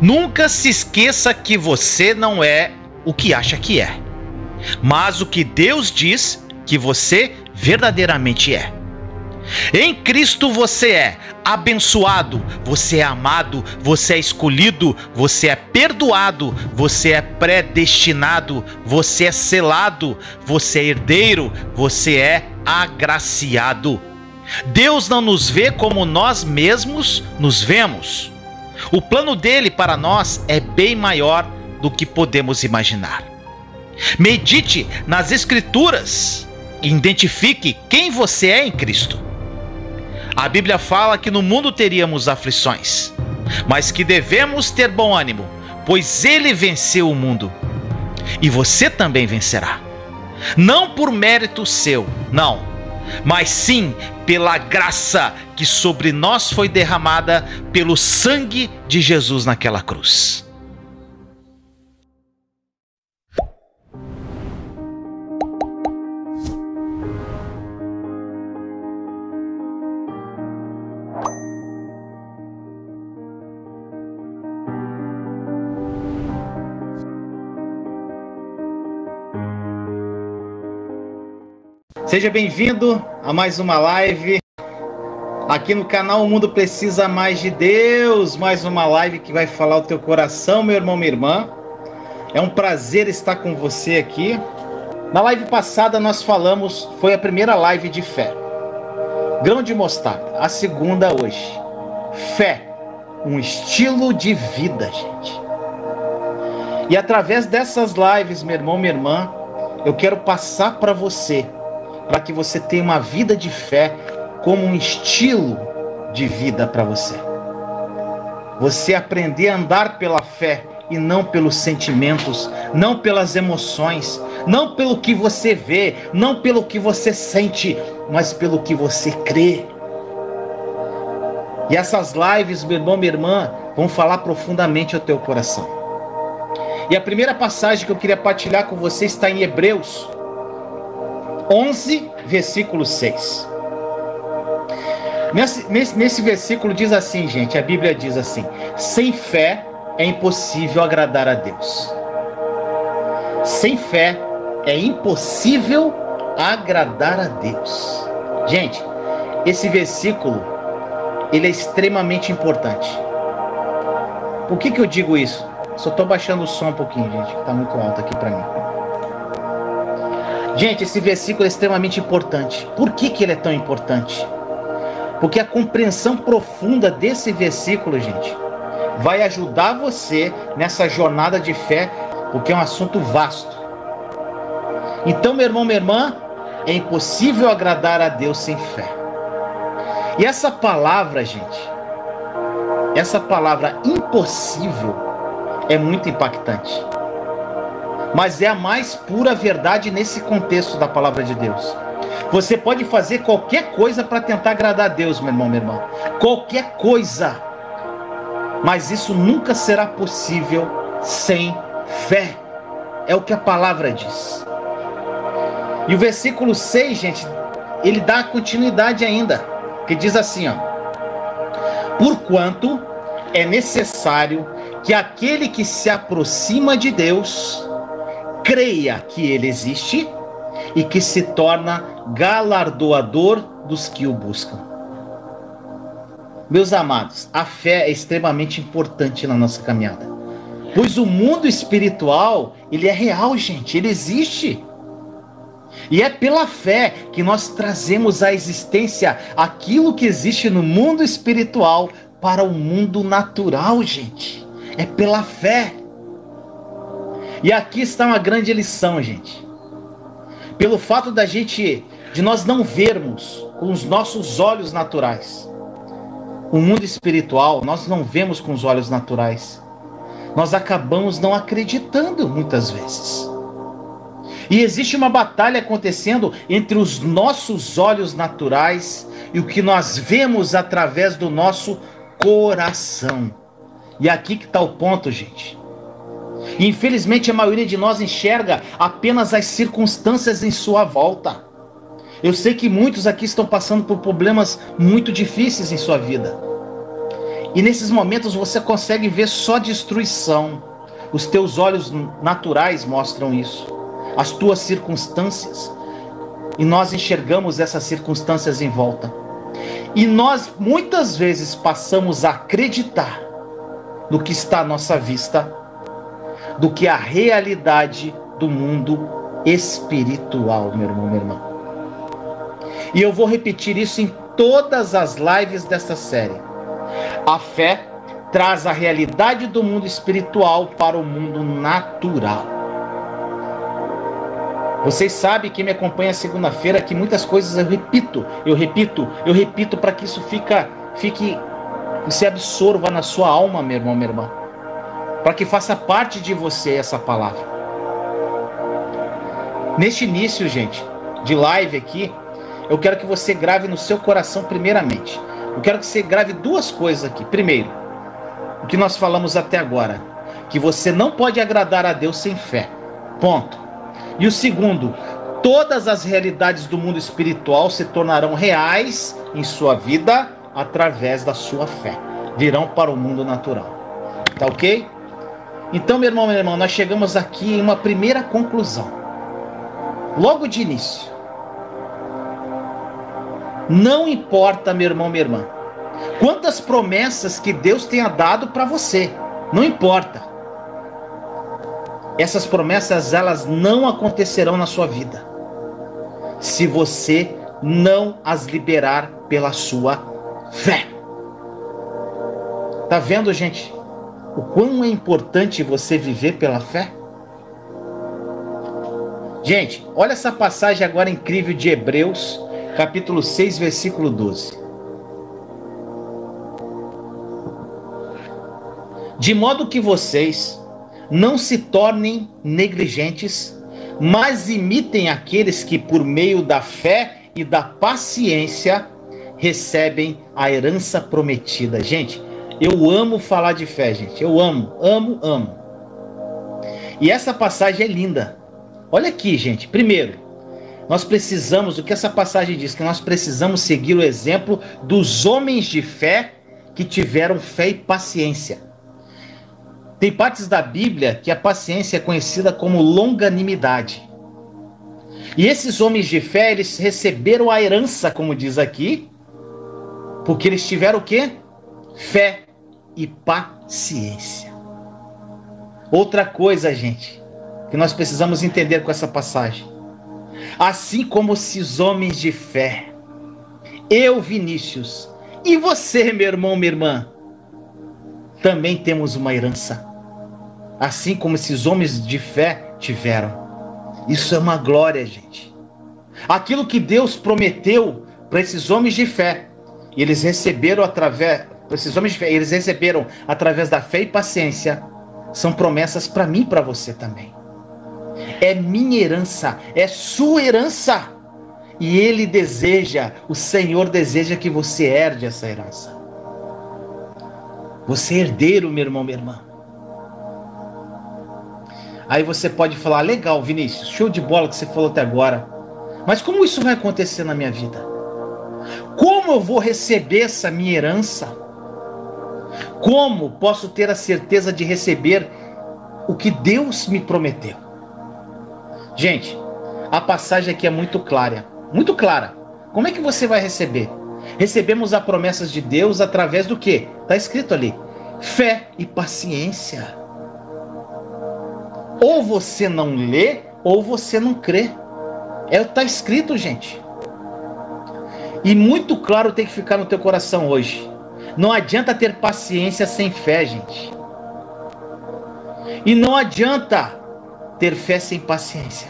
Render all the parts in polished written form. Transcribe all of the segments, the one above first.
Nunca se esqueça que você não é o que acha que é, mas o que Deus diz que você verdadeiramente é. Em Cristo você é abençoado, você é amado, você é escolhido, você é perdoado, você é predestinado, você é selado, você é herdeiro, você é agraciado. Deus não nos vê como nós mesmos nos vemos. O plano dele para nós é bem maior do que podemos imaginar. Medite nas Escrituras e identifique quem você é em Cristo. A Bíblia fala que no mundo teríamos aflições, mas que devemos ter bom ânimo, pois ele venceu o mundo. E você também vencerá. Não por mérito seu, não, mas sim pela graça que sobre nós foi derramada pelo sangue de Jesus naquela cruz. Seja bem-vindo a mais uma live aqui no canal O Mundo Precisa Mais de Deus. Mais uma live que vai falar o teu coração, meu irmão, minha irmã. É um prazer estar com você aqui. Na live passada nós falamos, foi a primeira live de fé. Grão de mostarda. A segunda hoje. Fé, um estilo de vida, gente. E através dessas lives, meu irmão, minha irmã, eu quero passar para você, para que você tenha uma vida de fé como um estilo de vida para você. Você aprender a andar pela fé e não pelos sentimentos, não pelas emoções, não pelo que você vê, não pelo que você sente, mas pelo que você crê. E essas lives, meu irmão, minha irmã, vão falar profundamente ao teu coração. E a primeira passagem que eu queria partilhar com você está em Hebreus 11, versículo 6. Nesse versículo diz assim, gente, a Bíblia diz assim: sem fé é impossível agradar a Deus. Sem fé é impossível agradar a Deus. Gente, esse versículo, ele é extremamente importante. Por que eu digo isso? Só estou baixando o som um pouquinho, gente, que está muito alto aqui para mim. Gente, esse versículo é extremamente importante. Por que ele é tão importante? Porque a compreensão profunda desse versículo, gente, vai ajudar você nessa jornada de fé, porque é um assunto vasto. Então, meu irmão, minha irmã, é impossível agradar a Deus sem fé. E essa palavra, gente, essa palavra impossível é muito impactante. Mas é a mais pura verdade nesse contexto da palavra de Deus. Você pode fazer qualquer coisa para tentar agradar a Deus, meu irmão, minha irmã. Qualquer coisa. Mas isso nunca será possível sem fé. É o que a palavra diz. E o versículo 6, gente, ele dá continuidade ainda. Que diz assim, ó: porquanto é necessário que aquele que se aproxima de Deus creia que ele existe e que se torna galardoador dos que o buscam. Meus amados, a fé é extremamente importante na nossa caminhada, pois o mundo espiritual, ele é real, gente, ele existe. E é pela fé que nós trazemos à existência aquilo que existe no mundo espiritual para o mundo natural, gente. É pela fé. E aqui está uma grande lição, gente. Pelo fato de nós não vermos com os nossos olhos naturais o mundo espiritual, nós não vemos com os olhos naturais. Nós acabamos não acreditando muitas vezes. E existe uma batalha acontecendo entre os nossos olhos naturais e o que nós vemos através do nosso coração. E aqui que está o ponto, gente. Infelizmente a maioria de nós enxerga apenas as circunstâncias em sua volta. Eu sei que muitos aqui estão passando por problemas muito difíceis em sua vida. E nesses momentos você consegue ver só destruição. Os teus olhos naturais mostram isso. As tuas circunstâncias. E nós enxergamos essas circunstâncias em volta. E nós muitas vezes passamos a acreditar no que está à nossa vista, do que a realidade do mundo espiritual, meu irmão, minha irmã. E eu vou repetir isso em todas as lives desta série. A fé traz a realidade do mundo espiritual para o mundo natural. Vocês sabem, quem me acompanha segunda-feira, que muitas coisas eu repito para que isso fique, se absorva na sua alma, meu irmão, minha irmã. Para que faça parte de você essa palavra. Neste início, gente, de live aqui, eu quero que você grave no seu coração primeiramente. Eu quero que você grave duas coisas aqui. Primeiro, o que nós falamos até agora, que você não pode agradar a Deus sem fé. Ponto. E o segundo, todas as realidades do mundo espiritual se tornarão reais em sua vida através da sua fé. Virão para o mundo natural. Tá ok? Então, meu irmão, minha irmã, nós chegamos aqui em uma primeira conclusão. Logo de início. Não importa, meu irmão, minha irmã, quantas promessas que Deus tenha dado para você. Não importa. Essas promessas, elas não acontecerão na sua vida se você não as liberar pela sua fé. Tá vendo, gente? O quão é importante você viver pela fé? Gente, olha essa passagem agora incrível de Hebreus, capítulo 6, versículo 12. De modo que vocês não se tornem negligentes, mas imitem aqueles que por meio da fé e da paciência recebem a herança prometida. Gente, eu amo falar de fé, gente. Eu amo. E essa passagem é linda. Olha aqui, gente. Primeiro, nós precisamos, o que essa passagem diz? Que nós precisamos seguir o exemplo dos homens de fé que tiveram fé e paciência. Tem partes da Bíblia que a paciência é conhecida como longanimidade. E esses homens de fé, eles receberam a herança, como diz aqui, porque eles tiveram o quê? Fé e paciência. Outra coisa, gente, que nós precisamos entender com essa passagem. Assim como esses homens de fé, eu, Vinícius, e você, meu irmão, minha irmã, também temos uma herança. Assim como esses homens de fé tiveram. Isso é uma glória, gente. Aquilo que Deus prometeu para esses homens de fé, eles receberam através da fé e paciência, são promessas para mim e para você também. É minha herança, é sua herança. E Ele deseja, o Senhor deseja que você herde essa herança. Você é herdeiro, meu irmão, minha irmã. Aí você pode falar, legal, Vinícius, show de bola que você falou até agora. Mas como isso vai acontecer na minha vida? Como eu vou receber essa minha herança? Como posso ter a certeza de receber o que Deus me prometeu? Gente, a passagem aqui é muito clara. Muito clara. Como é que você vai receber? Recebemos as promessas de Deus através do quê? Está escrito ali. Fé e paciência. Ou você não lê, ou você não crê. Está escrito, gente. E muito claro tem que ficar no teu coração hoje. Não adianta ter paciência sem fé, gente. E não adianta ter fé sem paciência.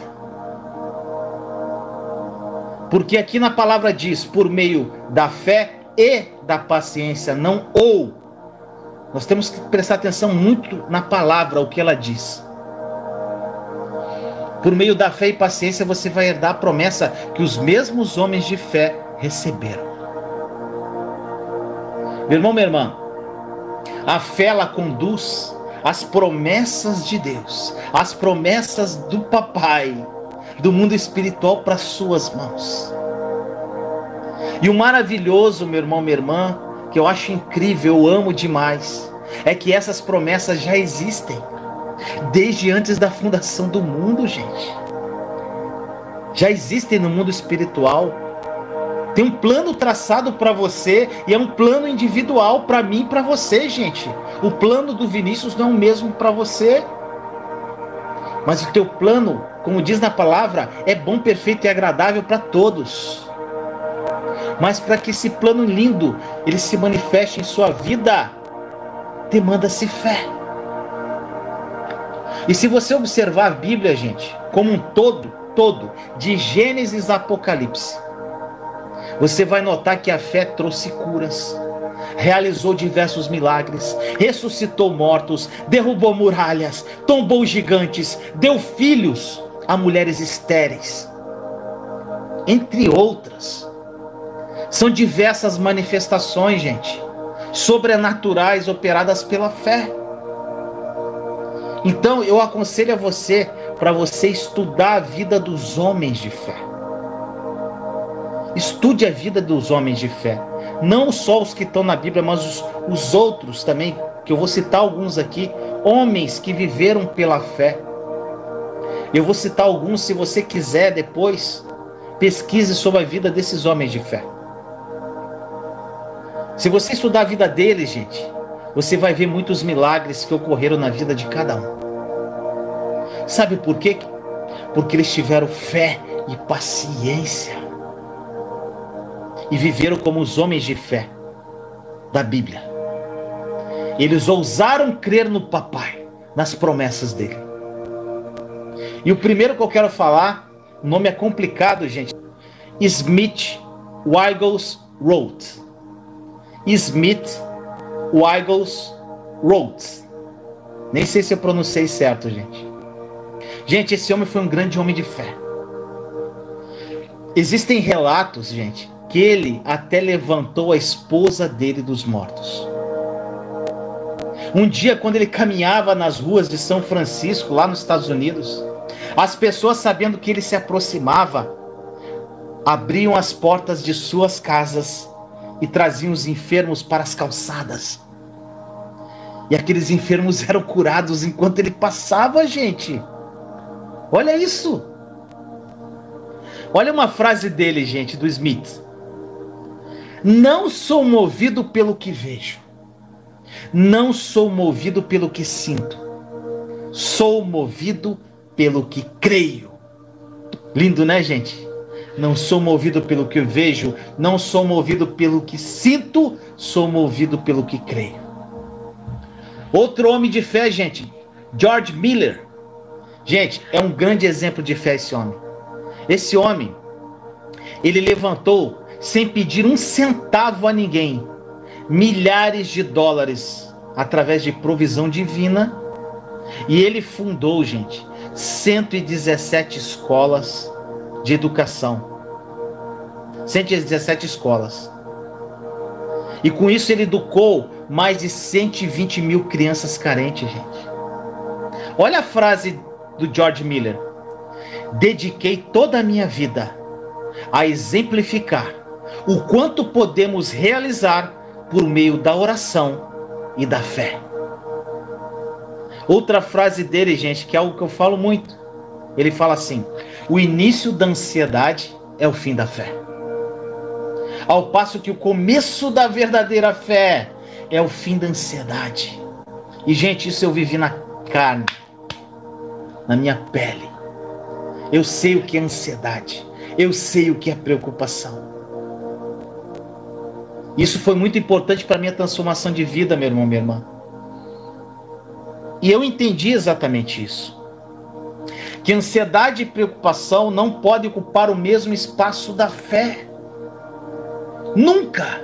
Porque aqui na palavra diz, por meio da fé e da paciência, não ou. Nós temos que prestar atenção muito na palavra, o que ela diz. Por meio da fé e paciência você vai herdar a promessa que os mesmos homens de fé receberam. Meu irmão, minha irmã, a fé ela conduz as promessas de Deus, as promessas do Papai, do mundo espiritual para suas mãos. E o maravilhoso, meu irmão, minha irmã, que eu acho incrível, eu amo demais, é que essas promessas já existem desde antes da fundação do mundo, gente. Já existem no mundo espiritual. Tem um plano traçado para você e é um plano individual para mim e para você, gente. O plano do Vinícius não é o mesmo para você. Mas o teu plano, como diz na palavra, é bom, perfeito e agradável para todos. Mas para que esse plano lindo ele se manifeste em sua vida, demanda-se fé. E se você observar a Bíblia, gente, como um todo, de Gênesis a Apocalipse, você vai notar que a fé trouxe curas, realizou diversos milagres, ressuscitou mortos, derrubou muralhas, tombou gigantes, deu filhos a mulheres estéreis, entre outras. São diversas manifestações, gente, sobrenaturais operadas pela fé. Então eu aconselho a você, para você estudar a vida dos homens de fé. Estude a vida dos homens de fé. Não só os que estão na Bíblia, mas os outros também, que eu vou citar alguns aqui, homens que viveram pela fé. Eu vou citar alguns, se você quiser depois, pesquise sobre a vida desses homens de fé. Se você estudar a vida deles, gente, você vai ver muitos milagres que ocorreram na vida de cada um. Sabe por quê? Porque eles tiveram fé e paciência. E viveram como os homens de fé da Bíblia. Eles ousaram crer no papai, nas promessas dele. E o primeiro que eu quero falar, o nome é complicado, gente. Smith Wigglesworth. Smith Wigglesworth. Nem sei se eu pronunciei certo, gente. Gente, esse homem foi um grande homem de fé. Existem relatos, gente, que ele até levantou a esposa dele dos mortos. Um dia, quando ele caminhava nas ruas de São Francisco, lá nos Estados Unidos, as pessoas, sabendo que ele se aproximava, abriam as portas de suas casas e traziam os enfermos para as calçadas. E aqueles enfermos eram curados enquanto ele passava, gente. Olha isso. Olha uma frase dele, gente, do Smith. Não sou movido pelo que vejo. Não sou movido pelo que sinto. Sou movido pelo que creio. Lindo, né, gente? Não sou movido pelo que vejo. Não sou movido pelo que sinto. Sou movido pelo que creio. Outro homem de fé, gente, George Miller. Gente, é um grande exemplo de fé esse homem. Esse homem, ele levantou, sem pedir um centavo a ninguém, milhares de dólares, através de provisão divina. E ele fundou, gente, 117 escolas de educação. 117 escolas. E com isso ele educou mais de 120 mil crianças carentes, gente. Olha a frase do George Miller. Dediquei toda a minha vida a exemplificar o quanto podemos realizar por meio da oração e da fé. Outra frase dele, gente, que é algo que eu falo muito. Ele fala assim: o início da ansiedade é o fim da fé. Ao passo que o começo da verdadeira fé é o fim da ansiedade. E, gente, isso eu vivi na carne, na minha pele. Eu sei o que é ansiedade. Eu sei o que é preocupação. Isso foi muito importante para a minha transformação de vida, meu irmão, minha irmã. E eu entendi exatamente isso. Que ansiedade e preocupação não podem ocupar o mesmo espaço da fé. Nunca.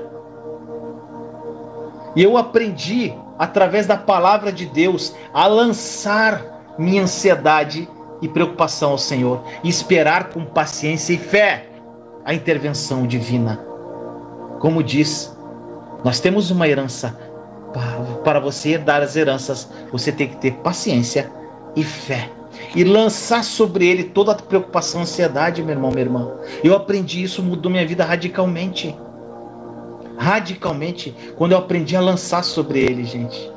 E eu aprendi, através da palavra de Deus, a lançar minha ansiedade e preocupação ao Senhor, e esperar com paciência e fé a intervenção divina. Como diz, nós temos uma herança. Para você herdar as heranças, você tem que ter paciência e fé, e lançar sobre ele toda a preocupação, ansiedade, meu irmão, minha irmã. Eu aprendi isso, mudou minha vida radicalmente. radicalmente quando eu aprendi a lançar sobre ele, gente.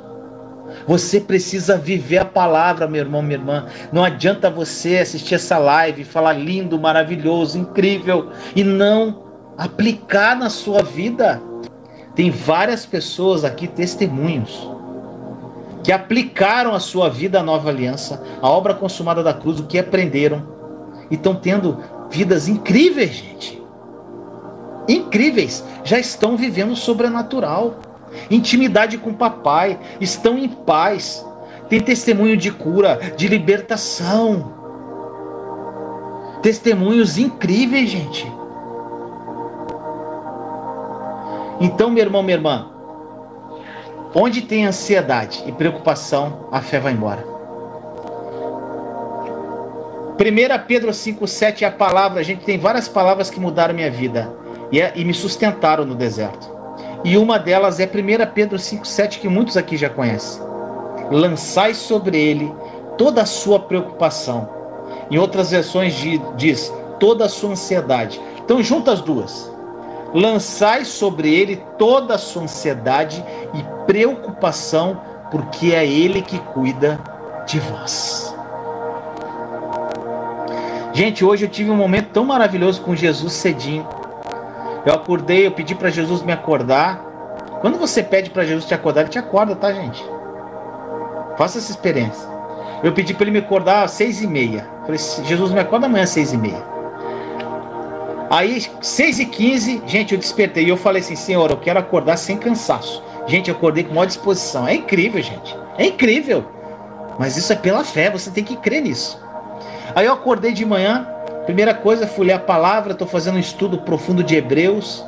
Você precisa viver a palavra, meu irmão, minha irmã. Não adianta você assistir essa live, falar lindo, maravilhoso, incrível e não aplicar na sua vida. Tem várias pessoas aqui, testemunhos, que aplicaram a sua vida à nova aliança, a obra consumada da cruz, o que aprenderam, e estão tendo vidas incríveis, gente. Incríveis. Já estão vivendo o sobrenatural. Intimidade com o papai. Estão em paz. Tem testemunho de cura, de libertação. Testemunhos incríveis, gente. Então, meu irmão, minha irmã, onde tem ansiedade e preocupação, a fé vai embora. 1 Pedro 5,7 é a palavra. A gente tem várias palavras que mudaram minha vida e me sustentaram no deserto. E uma delas é 1 Pedro 5,7, que muitos aqui já conhecem. Lançai sobre ele toda a sua preocupação. Em outras versões diz toda a sua ansiedade. Então junta as duas. Lançai sobre ele toda a sua ansiedade e preocupação, porque é ele que cuida de vós. Gente, hoje eu tive um momento tão maravilhoso com Jesus cedinho. Eu acordei, eu pedi para Jesus me acordar. Quando você pede para Jesus te acordar, ele te acorda, tá, gente? Faça essa experiência. Eu pedi para ele me acordar às 6h30. Falei, Jesus, me acorda amanhã às 6h30. Aí, 6h15, gente, eu despertei. E eu falei assim, Senhor, eu quero acordar sem cansaço. Gente, eu acordei com maior disposição. É incrível, gente. É incrível. Mas isso é pela fé, você tem que crer nisso. Aí eu acordei de manhã. Primeira coisa, fui ler a palavra. Estou fazendo um estudo profundo de Hebreus.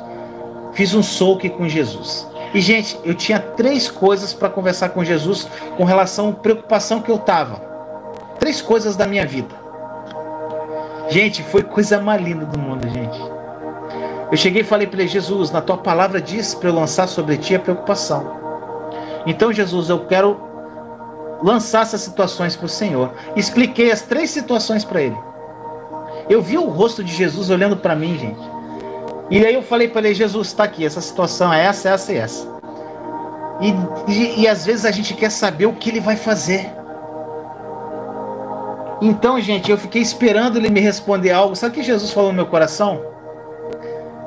Fiz um soak com Jesus. E, gente, eu tinha 3 coisas para conversar com Jesus com relação à preocupação que eu estava. 3 coisas da minha vida. Gente, foi coisa mais linda do mundo, gente. Eu cheguei e falei para ele, Jesus, na tua palavra diz para eu lançar sobre ti a preocupação. Então, Jesus, eu quero lançar essas situações para o Senhor. Expliquei as 3 situações para ele. Eu vi o rosto de Jesus olhando para mim, gente. E aí eu falei para ele, Jesus, está aqui, essa situação é essa, essa e essa. E às vezes a gente quer saber o que ele vai fazer. Então, gente, eu fiquei esperando ele me responder algo. Sabe o que Jesus falou no meu coração?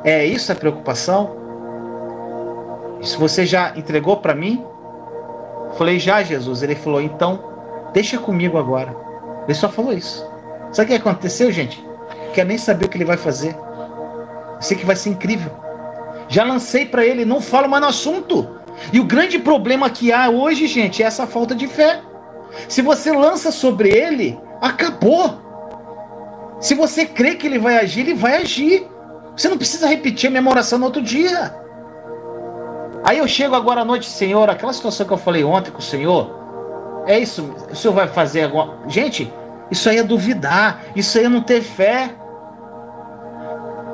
É isso a preocupação? Isso você já entregou para mim? Eu falei, já, Jesus. Ele falou, então, deixa comigo agora. Ele só falou isso. Sabe o que aconteceu, gente? Não quero nem saber o que ele vai fazer. Eu sei que vai ser incrível. Já lancei para ele, não falo mais no assunto. E o grande problema que há hoje, gente, é essa falta de fé. Se você lança sobre ele, acabou. Se você crê que ele vai agir, ele vai agir. Você não precisa repetir a minha oração no outro dia. Aí eu chego agora à noite, Senhor, aquela situação que eu falei ontem com o Senhor, é isso, o Senhor vai fazer agora. Gente, isso aí é duvidar, isso aí é não ter fé.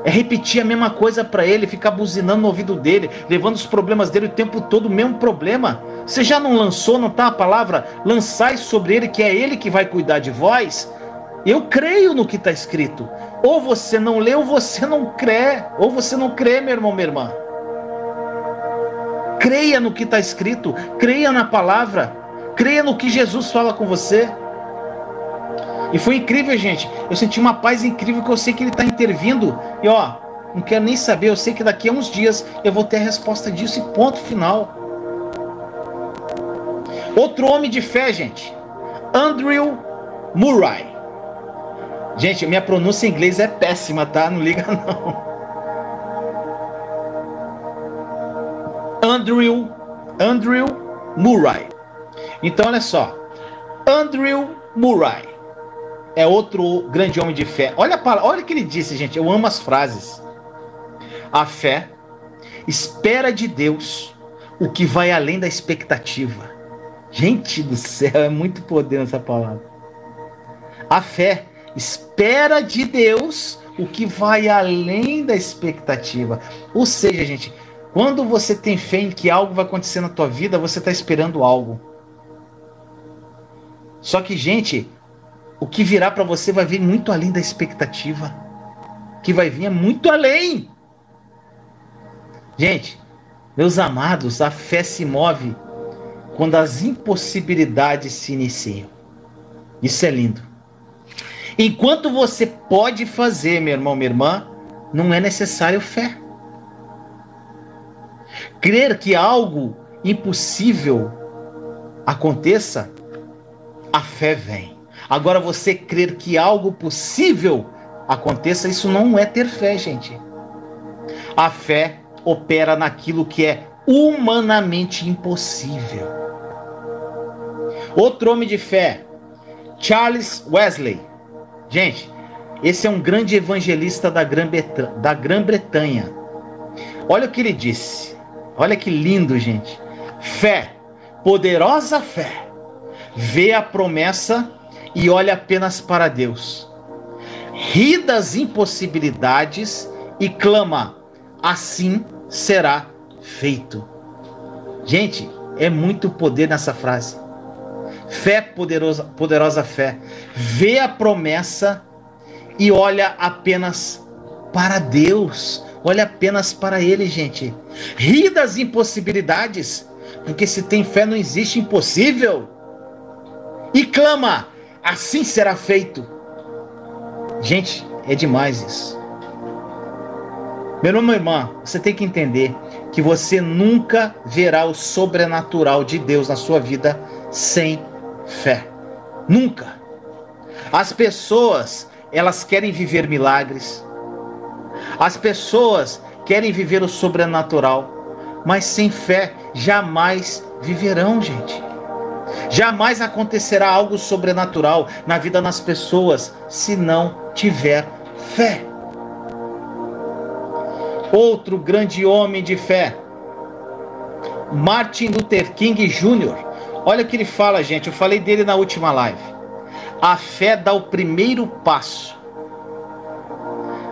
É repetir a mesma coisa para ele, ficar buzinando no ouvido dele, levando os problemas dele o tempo todo, o mesmo problema. Você já não lançou, não está a palavra? Lançai sobre ele, que é ele que vai cuidar de vós. Eu creio no que está escrito. Ou você não lê, ou você não crê. Ou você não crê, meu irmão, minha irmã. Creia no que está escrito, creia na palavra, creia no que Jesus fala com você. E foi incrível, gente. Eu senti uma paz incrível, que eu sei que ele está intervindo. E ó, não quero nem saber, eu sei que daqui a uns dias eu vou ter a resposta disso e ponto final. Outro homem de fé, gente. Andrew Murray. Gente, minha pronúncia em inglês é péssima, tá? Não liga não. Andrew Murray. Então, olha só. Andrew Murray é outro grande homem de fé. Olha o que ele disse, gente. Eu amo as frases. A fé espera de Deus o que vai além da expectativa. Gente do céu, é muito poder nessa palavra. A fé espera de Deus o que vai além da expectativa. Ou seja, gente, quando você tem fé em que algo vai acontecer na tua vida, você está esperando algo. Só que, gente, o que virá para você vai vir muito além da expectativa. O que vai vir é muito além. Gente, Meus amados, a fé se move quando as impossibilidades se iniciam. Isso é lindo. Enquanto você pode fazer, meu irmão, minha irmã, não é necessário fé. Crer que algo impossível aconteça, a fé vem. Agora, você crer que algo possível aconteça, isso não é ter fé, gente. A fé opera naquilo que é humanamente impossível. Outro homem de fé, Charles Wesley. Gente, esse é um grande evangelista da Grã-Bretanha. Olha o que ele disse. Olha que lindo, gente. Fé, poderosa fé, vê a promessa e olha apenas para Deus. Ri das impossibilidades e clama: assim será feito. Gente, é muito poder nessa frase. Fé, poderosa fé, vê a promessa e olha apenas para Deus. Olha apenas para Ele, gente. Ri das impossibilidades, porque se tem fé não existe impossível. E clama: assim será feito. Gente, é demais isso. Meu irmão, minha irmã, você tem que entender que você nunca verá o sobrenatural de Deus na sua vida sem fé. Nunca. As pessoas, elas querem viver milagres. As pessoas querem viver o sobrenatural, mas sem fé jamais viverão, gente. Jamais acontecerá algo sobrenatural na vida das pessoas se não tiver fé. Outro grande homem de fé, Martin Luther King Jr. Olha o que ele fala, gente. Eu falei dele na última live. A fé dá o primeiro passo.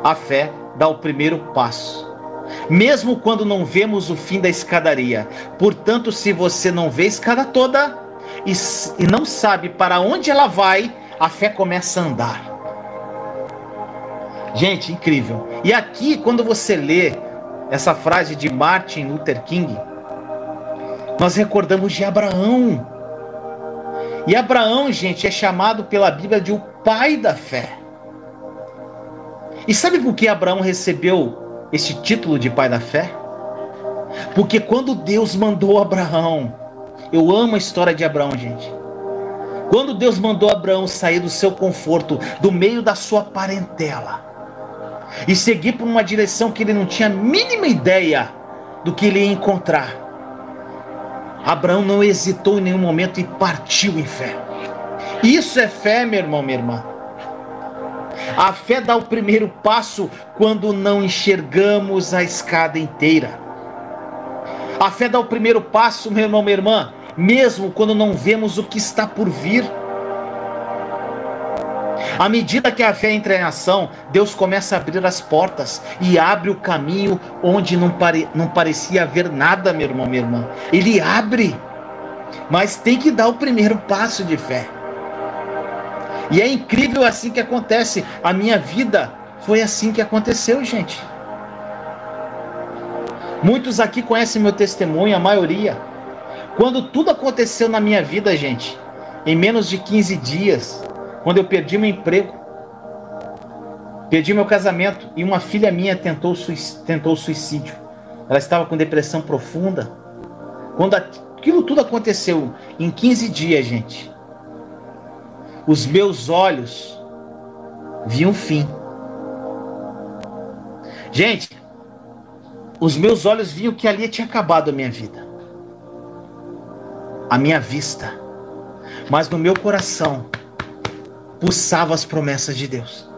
A fé dá o primeiro passo, mesmo quando não vemos o fim da escadaria. Portanto, se você não vê a escada toda e não sabe para onde ela vai, a fé começa a andar. Gente, incrível. E aqui, quando você lê essa frase de Martin Luther King, nós recordamos de Abraão. E Abraão, gente, é chamado pela Bíblia de o pai da fé. E sabe por que Abraão recebeu esse título de pai da fé? Porque quando Deus mandou Abraão, eu amo a história de Abraão, gente. Quando Deus mandou Abraão sair do seu conforto, do meio da sua parentela, e seguir por uma direção que ele não tinha a mínima ideia do que ele ia encontrar, Abraão não hesitou em nenhum momento e partiu em fé. Isso é fé, meu irmão, minha irmã. A fé dá o primeiro passo quando não enxergamos a escada inteira. A fé dá o primeiro passo, meu irmão, minha irmã, mesmo quando não vemos o que está por vir. À medida que a fé entra em ação, Deus começa a abrir as portas e abre o caminho onde não parecia haver nada, meu irmão, minha irmã. Ele abre, mas tem que dar o primeiro passo de fé. E é incrível assim que acontece. A minha vida foi assim que aconteceu, gente. Muitos aqui conhecem meu testemunho, a maioria. Quando tudo aconteceu na minha vida, gente, em menos de 15 dias, quando eu perdi meu emprego, perdi meu casamento e uma filha minha tentou suicídio. Ela estava com depressão profunda. Quando aquilo tudo aconteceu em 15 dias, gente, os meus olhos viam o fim. Gente, os meus olhos viam que ali tinha acabado a minha vida, a minha vista. Mas no meu coração pulsavam as promessas de Deus.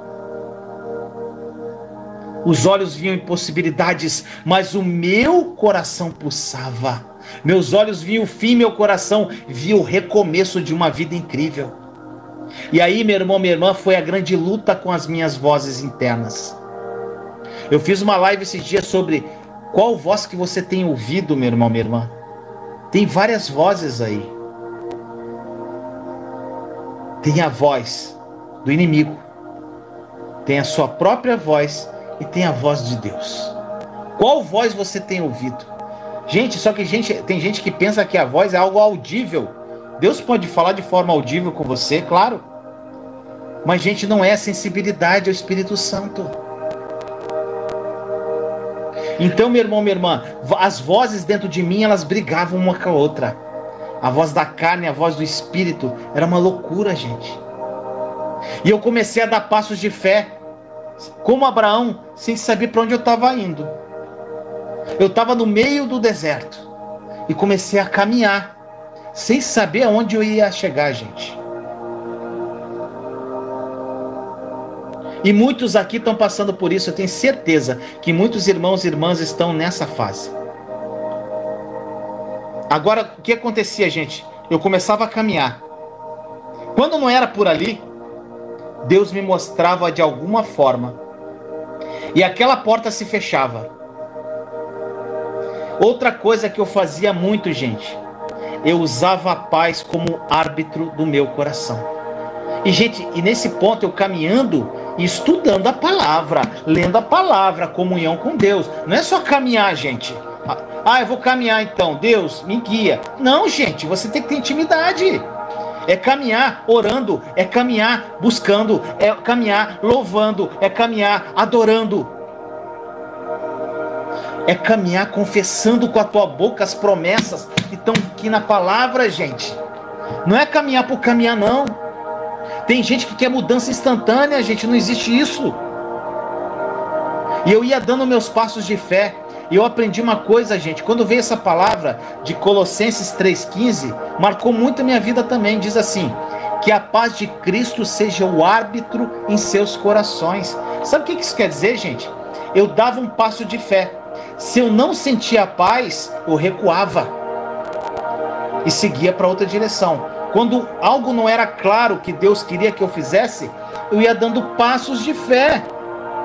Os olhos viam impossibilidades, mas o meu coração pulsava. Meus olhos viam o fim, meu coração via o recomeço de uma vida incrível. E aí, meu irmão, minha irmã, foi a grande luta com as minhas vozes internas. Eu fiz uma live esses dias sobre qual voz que você tem ouvido, meu irmão, minha irmã. Tem várias vozes aí. Tem a voz do inimigo, tem a sua própria voz e tem a voz de Deus. Qual voz você tem ouvido? Gente, só que tem gente que pensa que a voz é algo audível. Deus pode falar de forma audível com você, claro. Mas, gente, não é a sensibilidade ao Espírito Santo. Então, meu irmão, minha irmã, as vozes dentro de mim, elas brigavam uma com a outra. A voz da carne, a voz do Espírito, era uma loucura, gente. E eu comecei a dar passos de fé, como Abraão, sem saber para onde eu estava indo. Eu estava no meio do deserto e comecei a caminhar, sem saber aonde eu ia chegar, gente. E muitos aqui estão passando por isso, eu tenho certeza que muitos irmãos e irmãs estão nessa fase. Agora, o que acontecia, gente? Eu começava a caminhar. Quando não era por ali, Deus me mostrava de alguma forma. E aquela porta se fechava. Outra coisa que eu fazia muito, gente, eu usava a paz como árbitro do meu coração. E, gente, e nesse ponto eu caminhando e estudando a palavra, lendo a palavra, comunhão com Deus. Não é só caminhar, gente. Ah, eu vou caminhar então, Deus me guia. Não, gente, você tem que ter intimidade. É caminhar orando, é caminhar buscando, é caminhar louvando, é caminhar adorando. É caminhar confessando com a tua boca as promessas que estão aqui na palavra, gente. Não é caminhar por caminhar, não. Tem gente que quer mudança instantânea, gente, não existe isso. E eu ia dando meus passos de fé. E eu aprendi uma coisa, gente, quando veio essa palavra de Colossenses 3,15, marcou muito a minha vida também. Diz assim, que a paz de Cristo seja o árbitro em seus corações. Sabe o que isso quer dizer, gente? Eu dava um passo de fé. Se eu não sentia a paz, eu recuava e seguia para outra direção. Quando algo não era claro que Deus queria que eu fizesse, eu ia dando passos de fé.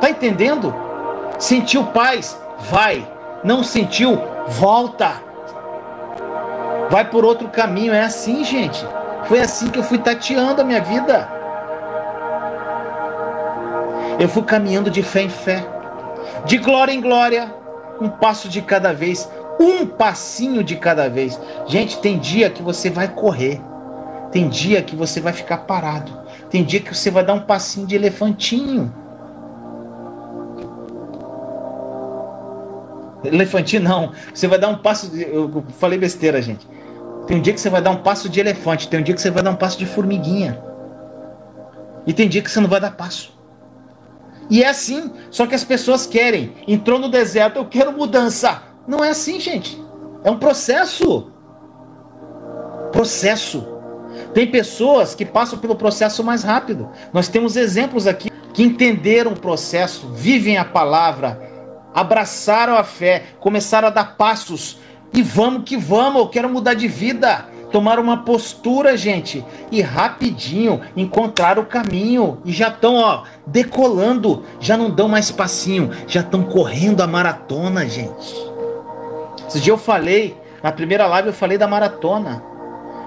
Tá entendendo? Sentiu paz? Vai. Não sentiu? Volta. Vai por outro caminho. É assim, gente. Foi assim que eu fui tateando a minha vida. Eu fui caminhando de fé em fé, de glória em glória, um passo de cada vez, um passinho de cada vez. Gente, tem dia que você vai correr, tem dia que você vai ficar parado, tem dia que você vai dar um passinho de elefantinho. Elefantinho não, você vai dar um passo, eu falei besteira, gente. Tem um dia que você vai dar um passo de elefante, tem um dia que você vai dar um passo de formiguinha. E tem dia que você não vai dar passo. E é assim, só que as pessoas querem. Entrou no deserto, eu quero mudança. Não é assim, gente. É um processo. Processo. Tem pessoas que passam pelo processo mais rápido. Nós temos exemplos aqui que entenderam o processo, vivem a palavra, abraçaram a fé, começaram a dar passos. E vamos que vamos, eu quero mudar de vida. Tomaram uma postura, gente, e rapidinho encontraram o caminho e já estão, decolando, já não dão mais passinho, já estão correndo a maratona, gente. Esse dia eu falei, na primeira live eu falei da maratona.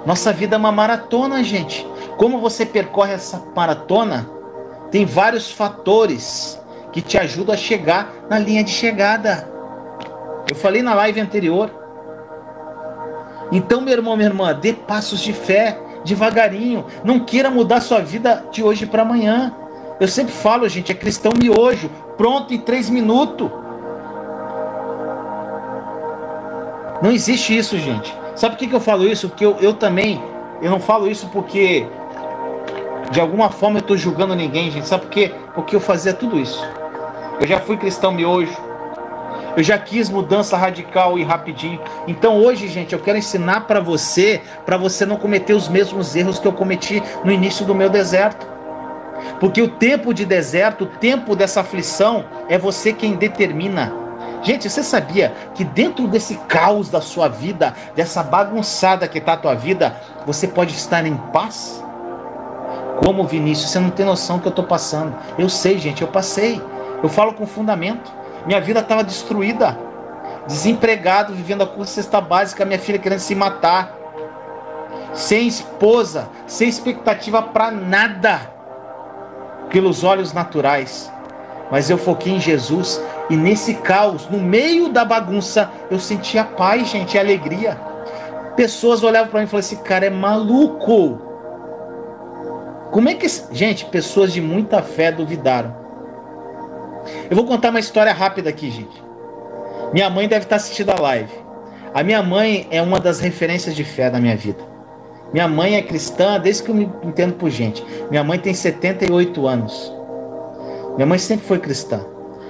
Nossa vida é uma maratona, gente. Como você percorre essa maratona, tem vários fatores que te ajudam a chegar na linha de chegada. Eu falei na live anterior. Então, meu irmão, minha irmã, dê passos de fé, devagarinho. Não queira mudar sua vida de hoje para amanhã. Eu sempre falo, gente, é cristão miojo, pronto em 3 minutos. Não existe isso, gente. Sabe por que eu falo isso? Porque eu também, eu não falo isso porque de alguma forma eu estou julgando ninguém, gente. Sabe por quê? Porque eu fazia tudo isso. Eu já fui cristão miojo. Eu já quis mudança radical e rapidinho. Então hoje, gente, eu quero ensinar para você não cometer os mesmos erros que eu cometi no início do meu deserto. Porque o tempo de deserto, o tempo dessa aflição, é você quem determina. Gente, você sabia que dentro desse caos da sua vida, dessa bagunçada que está a tua vida, você pode estar em paz? Como, Vinícius? Você não tem noção do que eu estou passando. Eu sei, gente, eu passei. Eu falo com fundamento. Minha vida estava destruída, desempregado, vivendo a custa cesta básica, minha filha querendo se matar, sem esposa, sem expectativa para nada, pelos olhos naturais. Mas eu foquei em Jesus e nesse caos, no meio da bagunça, eu sentia paz, gente, e alegria. Pessoas olhavam para mim e falavam: esse cara é maluco. Como é que... Gente, pessoas de muita fé duvidaram. Eu vou contar uma história rápida aqui, gente. Minha mãe deve estar assistindo a live. A minha mãe é uma das referências de fé da minha vida. Minha mãe é cristã desde que eu me entendo por gente. Minha mãe tem 78 anos. Minha mãe sempre foi cristã.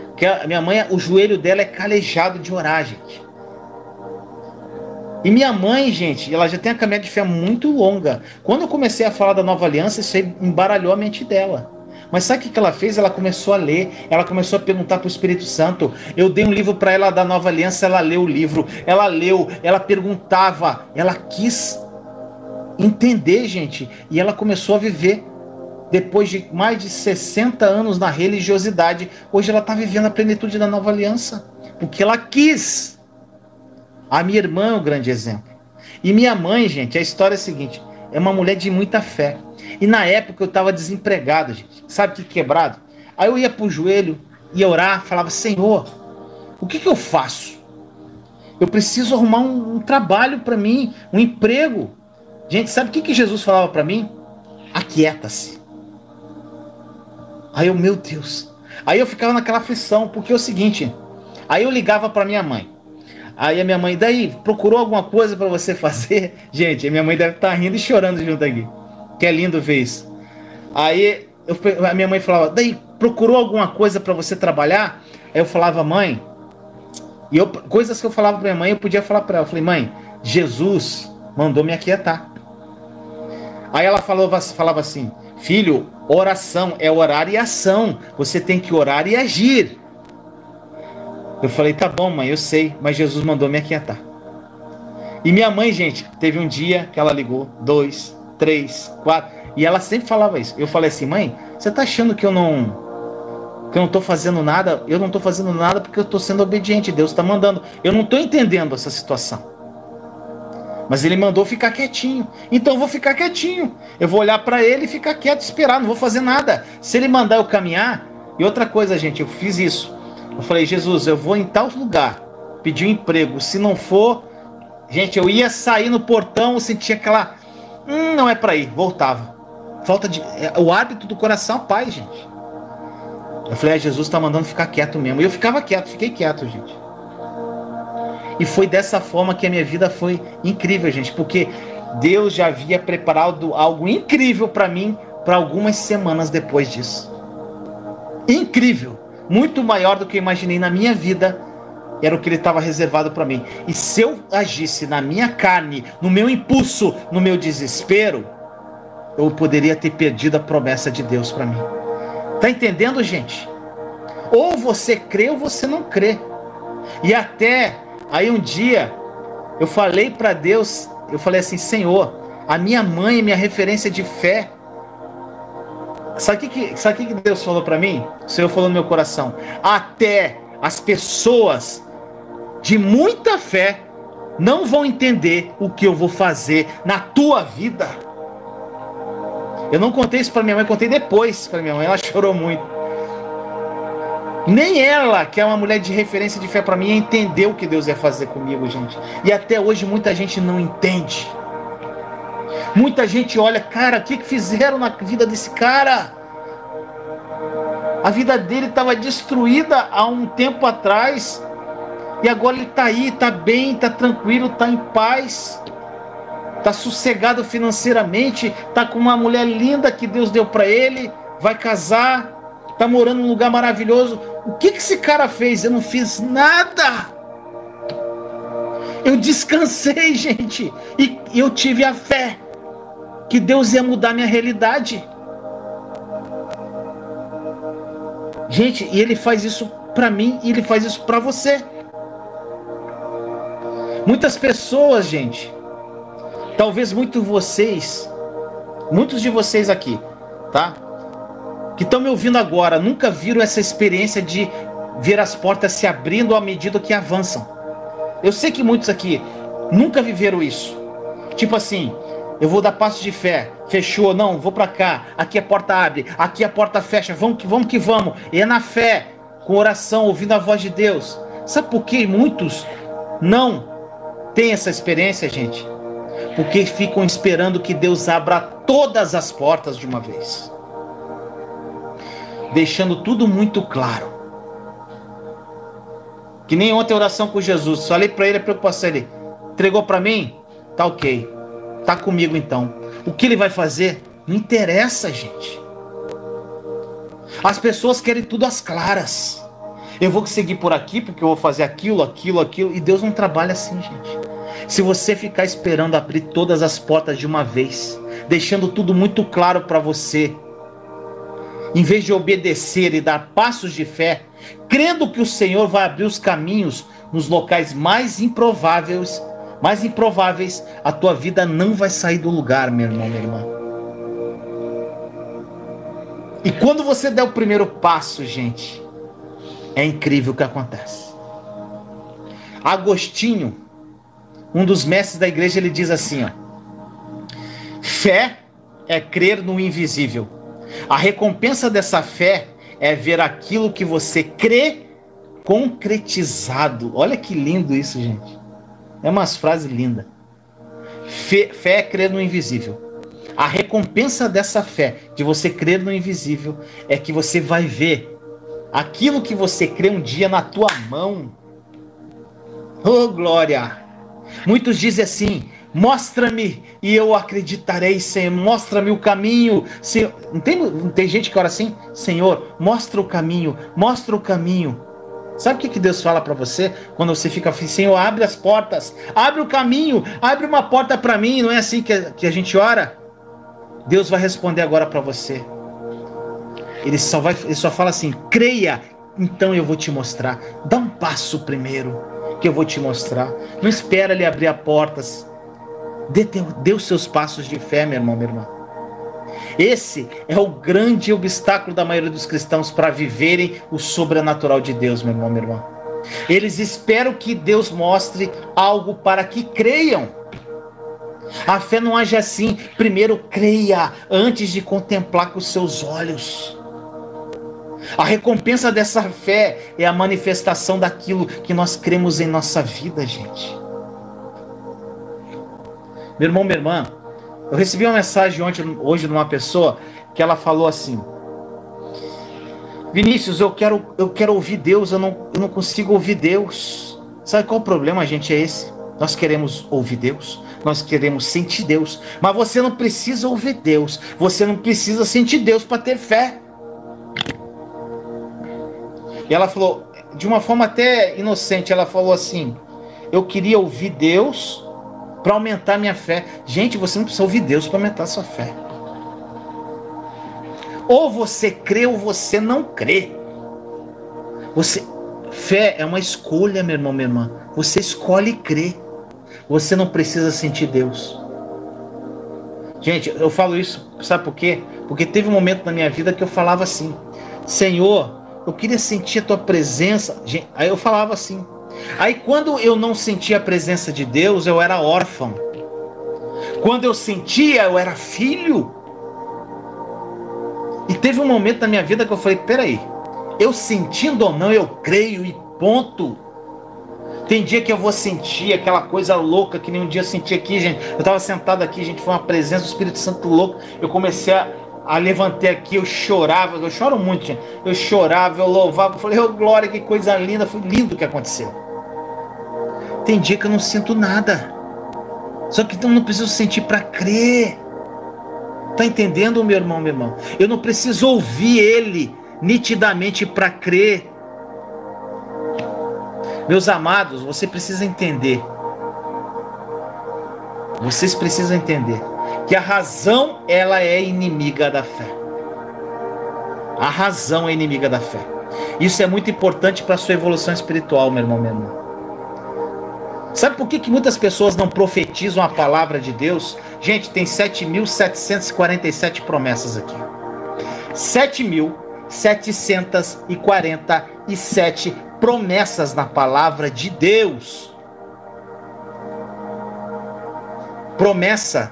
Porque a minha mãe, o joelho dela é calejado de orar, gente. E minha mãe, gente, ela já tem a caminhada de fé muito longa. Quando eu comecei a falar da nova aliança, isso aí embaralhou a mente dela. Mas sabe o que ela fez? Ela começou a ler, ela começou a perguntar para o Espírito Santo. Eu dei um livro para ela da nova aliança, ela leu o livro. Ela leu, ela perguntava, ela quis entender, gente. E ela começou a viver. Depois de mais de 60 anos na religiosidade, hoje ela está vivendo a plenitude da nova aliança. Porque ela quis. A minha irmã é um grande exemplo. E minha mãe, gente, a história é a seguinte: é uma mulher de muita fé. E na época eu estava desempregado, gente. Sabe que quebrado? Aí eu ia pro joelho, ia orar, falava: Senhor, o que eu faço? Eu preciso arrumar um trabalho para mim, um emprego. Gente, sabe o que Jesus falava para mim? Aquieta-se. Aí eu, meu Deus. Aí eu ficava naquela aflição, porque é o seguinte. Aí eu ligava para minha mãe. Aí a minha mãe: daí, procurou alguma coisa para você fazer? Gente, a minha mãe deve estar rindo e chorando junto aqui. Que é lindo ver isso. Aí a minha mãe falava: daí, procurou alguma coisa para você trabalhar? Aí eu falava: mãe. E coisas que eu falava para minha mãe, eu podia falar para ela. Eu falei: mãe, Jesus mandou me aquietar. Aí ela falava assim: filho, oração é orar e ação. Você tem que orar e agir. Eu falei: tá bom, mãe, eu sei, mas Jesus mandou me aquietar. E minha mãe, gente, teve um dia que ela ligou, 2, 3, 4, e ela sempre falava isso. Eu falei assim: mãe, você tá achando que eu não tô fazendo nada? Eu não tô fazendo nada porque eu tô sendo obediente, Deus tá mandando. Eu não tô entendendo essa situação. Mas ele mandou ficar quietinho. Então eu vou ficar quietinho. Eu vou olhar para ele e ficar quieto, esperar, não vou fazer nada. Se ele mandar eu caminhar... E outra coisa, gente, eu fiz isso. Eu falei: Jesus, eu vou em tal lugar pedir um emprego. Se não for... Gente, eu ia sair no portão, eu sentia aquela... não é para ir. Voltava. Falta de... O hábito do coração, paz, gente. Eu falei: Jesus tá mandando ficar quieto mesmo. E eu ficava quieto, fiquei quieto, gente. E foi dessa forma que a minha vida foi incrível, gente, porque Deus já havia preparado algo incrível para mim para algumas semanas depois disso. Incrível, muito maior do que eu imaginei na minha vida, era o que ele estava reservado para mim. E se eu agisse na minha carne, no meu impulso, no meu desespero, eu poderia ter perdido a promessa de Deus para mim. Tá entendendo, gente? Ou você crê ou você não crê. E até... Aí um dia, eu falei para Deus, eu falei assim: Senhor, a minha mãe é minha referência de fé. Sabe o que Deus falou para mim? O Senhor falou no meu coração: até as pessoas de muita fé não vão entender o que eu vou fazer na tua vida. Eu não contei isso para minha mãe, contei depois para minha mãe, ela chorou muito. Nem ela, que é uma mulher de referência de fé para mim, entendeu o que Deus ia fazer comigo, gente. E até hoje muita gente não entende. Muita gente olha: cara, o que fizeram na vida desse cara? A vida dele estava destruída há um tempo atrás. E agora ele está aí, está bem, está tranquilo, está em paz. Está sossegado financeiramente. Está com uma mulher linda que Deus deu para ele. Vai casar. Está morando num lugar maravilhoso. O que esse cara fez? Eu não fiz nada. Eu descansei, gente. E eu tive a fé que Deus ia mudar minha realidade. Gente, e Ele faz isso para mim e Ele faz isso para você. Muitas pessoas, gente, talvez muitos de vocês aqui, tá? Que estão me ouvindo agora, nunca viram essa experiência de ver as portas se abrindo à medida que avançam. Eu sei que muitos aqui nunca viveram isso. Tipo assim: eu vou dar passo de fé, fechou, não, vou para cá, aqui a porta abre, aqui a porta fecha, vamos que vamos. E é na fé, com oração, ouvindo a voz de Deus. Sabe por que muitos não têm essa experiência, gente? Porque ficam esperando que Deus abra todas as portas de uma vez, deixando tudo muito claro. Que nem ontem a oração com Jesus. Falei para ele a preocupação. Ele entregou para mim? Tá ok. Tá comigo então. O que ele vai fazer? Não interessa, gente. As pessoas querem tudo às claras. Eu vou seguir por aqui porque eu vou fazer aquilo. E Deus não trabalha assim, gente. Se você ficar esperando abrir todas as portas de uma vez, deixando tudo muito claro para você, em vez de obedecer e dar passos de fé, crendo que o Senhor vai abrir os caminhos nos locais mais improváveis, a tua vida não vai sair do lugar, meu irmão, minha irmã. E quando você der o primeiro passo, gente, é incrível o que acontece. Agostinho, um dos mestres da igreja, ele diz assim, ó: fé é crer no invisível. A recompensa dessa fé é ver aquilo que você crê concretizado. Olha que lindo isso, gente. É umas frases lindas. Fé é crer no invisível. A recompensa dessa fé, de você crer no invisível, é que você vai ver aquilo que você crê um dia na tua mão. Oh, glória! Muitos dizem assim: mostra-me e eu acreditarei, Senhor. Mostra-me o caminho, Senhor. Não tem gente que ora assim: Senhor, mostra o caminho, mostra o caminho. Sabe o que Deus fala para você quando você fica assim: Senhor, abre as portas, abre o caminho, abre uma porta para mim? Não é assim que a gente ora? Deus vai responder agora para você. Ele só fala assim: creia, então eu vou te mostrar. Dá um passo primeiro, que eu vou te mostrar. Não espera ele abrir as portas. Dê os seus passos de fé, meu irmão, minha irmã. Esse é o grande obstáculo da maioria dos cristãos para viverem o sobrenatural de Deus, meu irmão, minha irmã. Eles esperam que Deus mostre algo para que creiam. A fé não age assim. Primeiro creia antes de contemplar com os seus olhos. A recompensa dessa fé é a manifestação daquilo que nós cremos em nossa vida, gente. Meu irmão, minha irmã, eu recebi uma mensagem hoje de uma pessoa que ela falou assim: Vinícius, eu quero ouvir Deus, eu não consigo ouvir Deus. Sabe qual o problema, gente? É esse. Nós queremos ouvir Deus, nós queremos sentir Deus, mas você não precisa ouvir Deus, você não precisa sentir Deus para ter fé. E ela falou, de uma forma até inocente, ela falou assim: eu queria ouvir Deus para aumentar minha fé. Gente, você não precisa ouvir Deus para aumentar a sua fé. Ou você crê ou você não crê. Fé é uma escolha, meu irmão, minha irmã. Você escolhe crer. Você não precisa sentir Deus. Gente, eu falo isso, sabe por quê? Porque teve um momento na minha vida que eu falava assim: Senhor, eu queria sentir a tua presença. Aí eu falava assim. Aí quando eu não sentia a presença de Deus, eu era órfão. Quando eu sentia, eu era filho. E teve um momento na minha vida que eu falei: peraí, eu sentindo ou não, eu creio e ponto. Tem dia que eu vou sentir aquela coisa louca, que nem um dia eu senti aqui, gente. Eu estava sentado aqui, gente, foi uma presença do Espírito Santo louco. Eu comecei a levantar aqui, eu chorava, eu choro muito, gente. Eu chorava, eu louvava, eu falei: oh, glória, que coisa linda, foi lindo o que aconteceu. Tem dia que eu não sinto nada, só que então eu não preciso sentir para crer. Tá entendendo, meu irmão, minha irmã? Eu não preciso ouvir ele nitidamente para crer. Meus amados, você precisa entender. Vocês precisam entender que a razão, ela é inimiga da fé. A razão é inimiga da fé. Isso é muito importante para a sua evolução espiritual, meu irmão, minha irmã. Sabe por que muitas pessoas não profetizam a palavra de Deus? Gente, tem 7.747 promessas aqui. 7.747 promessas na palavra de Deus. Promessa,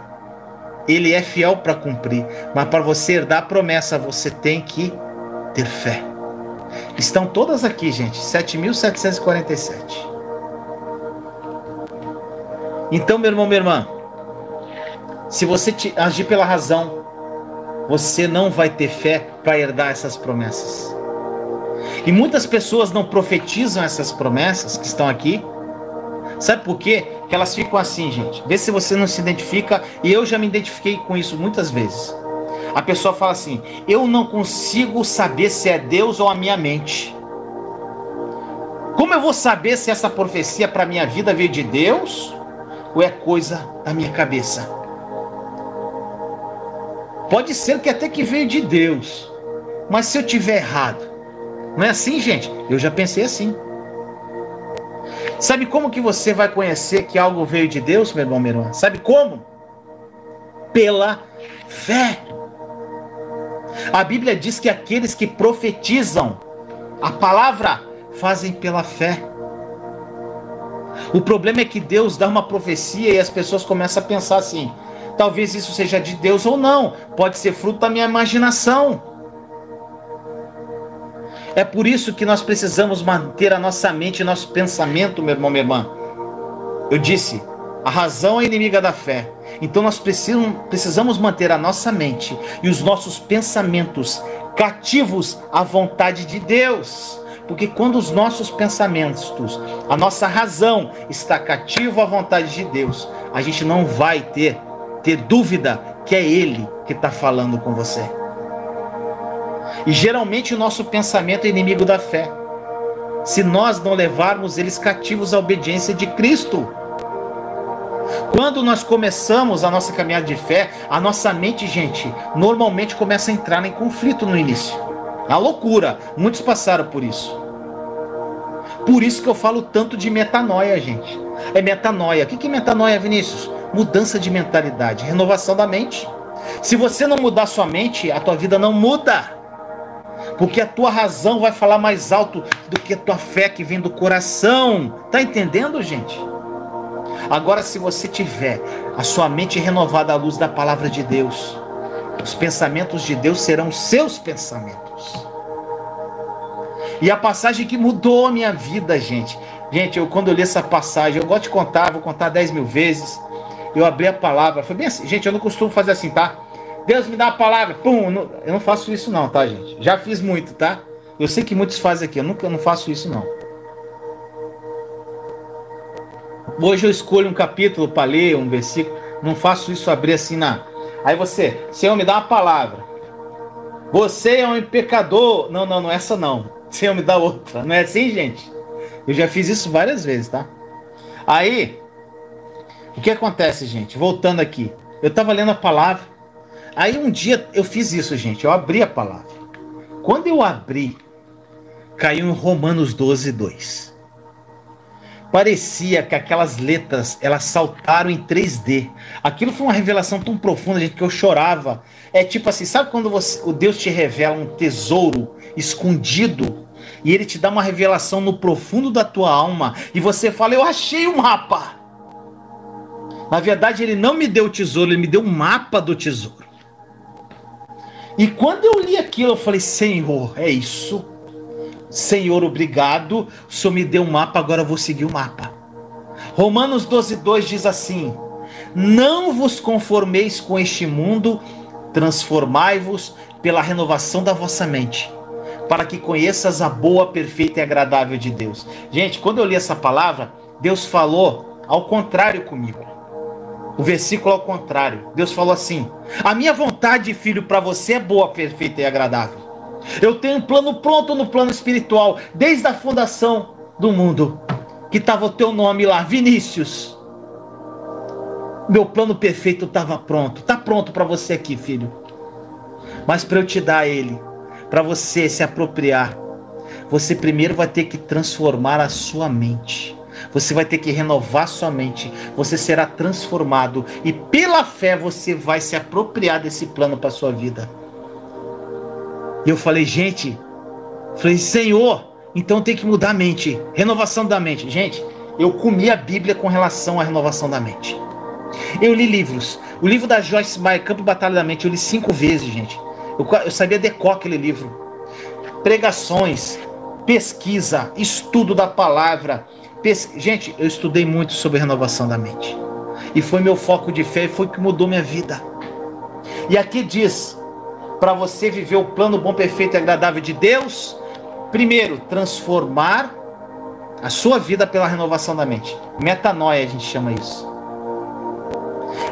ele é fiel para cumprir, mas para você herdar a promessa, você tem que ter fé. Estão todas aqui, gente. 7.747. Então, meu irmão, minha irmã, se você agir pela razão, você não vai ter fé para herdar essas promessas. E muitas pessoas não profetizam essas promessas que estão aqui. Sabe por quê? Que elas ficam assim, gente. Vê se você não se identifica. E eu já me identifiquei com isso muitas vezes. A pessoa fala assim: eu não consigo saber se é Deus ou a minha mente. Como eu vou saber se essa profecia para minha vida veio de Deus ou é coisa da minha cabeça? Pode ser que até que veio de Deus, mas se eu tiver errado, não é assim, gente? Eu já pensei assim. Sabe como que você vai conhecer que algo veio de Deus, meu irmão, minha irmã? Sabe como? Pela fé. A Bíblia diz que aqueles que profetizam a palavra fazem pela fé. O problema é que Deus dá uma profecia e as pessoas começam a pensar assim: talvez isso seja de Deus ou não, pode ser fruto da minha imaginação. É por isso que nós precisamos manter a nossa mente e nosso pensamento, meu irmão, minha irmã. Eu disse, a razão é inimiga da fé. Então nós precisamos manter a nossa mente e os nossos pensamentos cativos à vontade de Deus. Porque quando os nossos pensamentos, a nossa razão está cativa à vontade de Deus, a gente não vai ter dúvida que é Ele que está falando com você. E geralmente o nosso pensamento é inimigo da fé, se nós não levarmos eles cativos à obediência de Cristo. Quando nós começamos a nossa caminhada de fé, a nossa mente, gente, normalmente começa a entrar em conflito no início. É uma loucura, muitos passaram por isso. Por isso que eu falo tanto de metanoia, gente. É metanoia. O que é metanoia, Vinícius? Mudança de mentalidade, renovação da mente. Se você não mudar sua mente, a tua vida não muda. Porque a tua razão vai falar mais alto do que a tua fé que vem do coração. Tá entendendo, gente? Agora, se você tiver a sua mente renovada à luz da palavra de Deus, os pensamentos de Deus serão seus pensamentos. E a passagem que mudou a minha vida, gente. Gente, quando eu li essa passagem, eu gosto de contar, vou contar 10.000 vezes. Eu abri a palavra, foi bem assim. Gente, eu não costumo fazer assim, tá? Deus me dá a palavra, pum, eu não faço isso não, tá, gente? Já fiz muito, tá? Eu sei que muitos fazem aqui, eu não faço isso não. Hoje eu escolho um capítulo para ler, um versículo, não faço isso abrir assim na... Aí você, Senhor, me dá uma palavra. Você é um pecador. Não, essa não. Senhor, me dá outra. Não é assim, gente? Eu já fiz isso várias vezes, tá? Aí, o que acontece, gente? Voltando aqui. Eu tava lendo a palavra. Aí um dia eu fiz isso, gente. Eu abri a palavra. Quando eu abri, caiu em Romanos 12:2. Parecia que aquelas letras, elas saltaram em 3D. Aquilo foi uma revelação tão profunda, gente, que eu chorava. É tipo assim, sabe quando o Deus te revela um tesouro escondido e ele te dá uma revelação no profundo da tua alma e você fala, eu achei um mapa. Na verdade, ele não me deu o tesouro, ele me deu um mapa do tesouro. E quando eu li aquilo, eu falei, Senhor, é isso. Senhor, obrigado. O Senhor me deu um mapa, agora eu vou seguir o mapa. Romanos 12:2 diz assim: não vos conformeis com este mundo, transformai-vos pela renovação da vossa mente, para que conheças a boa, perfeita e agradável de Deus. Gente, quando eu li essa palavra, Deus falou ao contrário comigo. O versículo ao contrário. Deus falou assim: a minha vontade, filho, para você é boa, perfeita e agradável. Eu tenho um plano pronto no plano espiritual, desde a fundação do mundo, que estava o teu nome lá, Vinícius. Meu plano perfeito estava pronto. Está pronto para você aqui, filho. Mas para eu te dar ele, para você se apropriar, você primeiro vai ter que transformar a sua mente. Você vai ter que renovar sua mente. Você será transformado e pela fé você vai se apropriar desse plano para sua vida. E eu falei, gente, Senhor, então tem que mudar a mente, renovação da mente. Gente, eu comi a Bíblia com relação à renovação da mente. Eu li livros, o livro da Joyce Meyer, Campo e Batalha da Mente, eu li 5 vezes, gente. Eu sabia decorar aquele livro. pregações, pesquisa, estudo da palavra. Gente, eu estudei muito sobre renovação da mente. E foi meu foco de fé e foi o que mudou minha vida. E aqui diz, para você viver o plano bom, perfeito e agradável de Deus, primeiro, transformar a sua vida pela renovação da mente. Metanoia, a gente chama isso.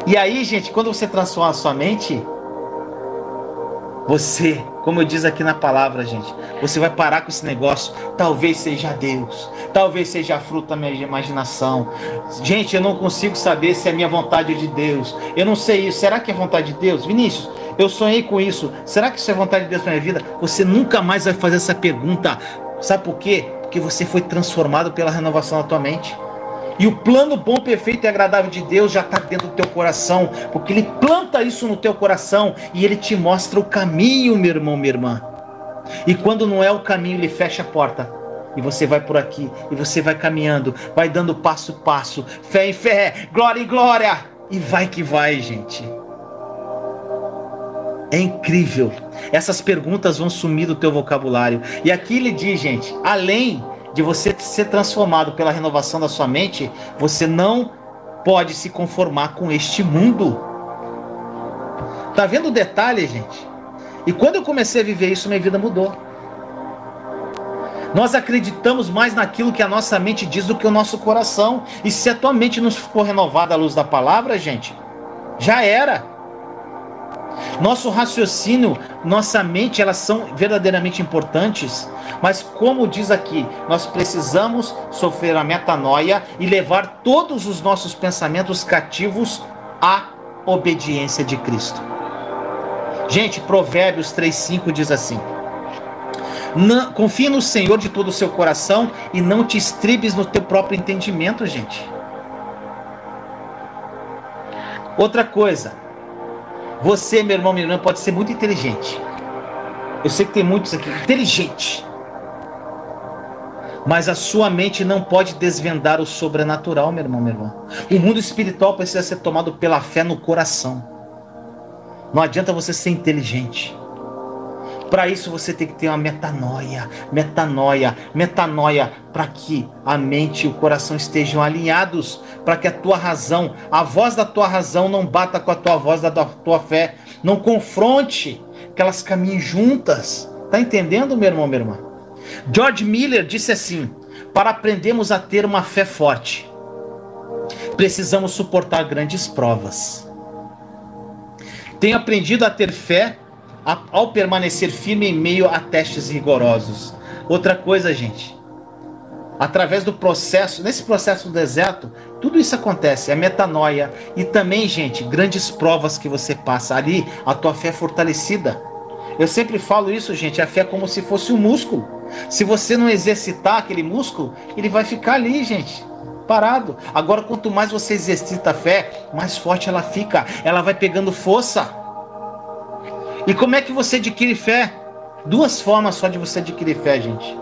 E aí, gente, quando você transforma a sua mente, você, como eu diz aqui na palavra, gente, você vai parar com esse negócio. Talvez seja Deus, talvez seja fruto da minha imaginação. Gente, eu não consigo saber se é a minha vontade de Deus. Eu não sei isso. Será que é vontade de Deus? Vinícius, eu sonhei com isso. Será que isso é vontade de Deus para minha vida? Você nunca mais vai fazer essa pergunta. Sabe por quê? Porque você foi transformado pela renovação da tua mente. E o plano bom, perfeito e agradável de Deus já está dentro do teu coração, porque Ele planta isso no teu coração e Ele te mostra o caminho, meu irmão, minha irmã. E quando não é o caminho, Ele fecha a porta. E você vai por aqui, e você vai caminhando, vai dando passo a passo, fé em fé, glória em glória. E vai que vai, gente. É incrível. Essas perguntas vão sumir do teu vocabulário. E aqui ele diz, gente, além de você ser transformado pela renovação da sua mente, você não pode se conformar com este mundo. Tá vendo o detalhe, gente? E quando eu comecei a viver isso, minha vida mudou. Nós acreditamos mais naquilo que a nossa mente diz do que o nosso coração. E se a tua mente não for renovada à luz da palavra, gente, já era. Nosso raciocínio, nossa mente, elas são verdadeiramente importantes, mas como diz aqui, nós precisamos sofrer a metanoia e levar todos os nossos pensamentos cativos à obediência de Cristo. Gente, Provérbios 3:5 diz assim: confie no Senhor de todo o seu coração e não te estribes no teu próprio entendimento, gente. Outra coisa, você, meu irmão, minha irmã, pode ser muito inteligente. Eu sei que tem muitos aqui, inteligente. Mas a sua mente não pode desvendar o sobrenatural, meu irmão, minha irmã. O mundo espiritual precisa ser tomado pela fé no coração. Não adianta você ser inteligente. Para isso você tem que ter uma metanoia, para que a mente e o coração estejam alinhados, para que a tua razão, a voz da tua razão não bata com a tua voz da tua fé, não confronte, que elas caminhem juntas. Tá entendendo, meu irmão, minha irmã? George Miller disse assim: para aprendermos a ter uma fé forte, precisamos suportar grandes provas. Tenho aprendido a ter fé ao permanecer firme em meio a testes rigorosos. Outra coisa, gente, através do processo, nesse processo do deserto, tudo isso acontece, é metanoia. E também, gente, grandes provas que você passa ali, a tua fé é fortalecida. Eu sempre falo isso, gente, a fé é como se fosse um músculo. Se você não exercitar aquele músculo, ele vai ficar ali, gente, parado. Agora, quanto mais você exercita a fé, mais forte ela fica, ela vai pegando força. E como é que você adquire fé? Duas formas só de você adquirir fé, gente.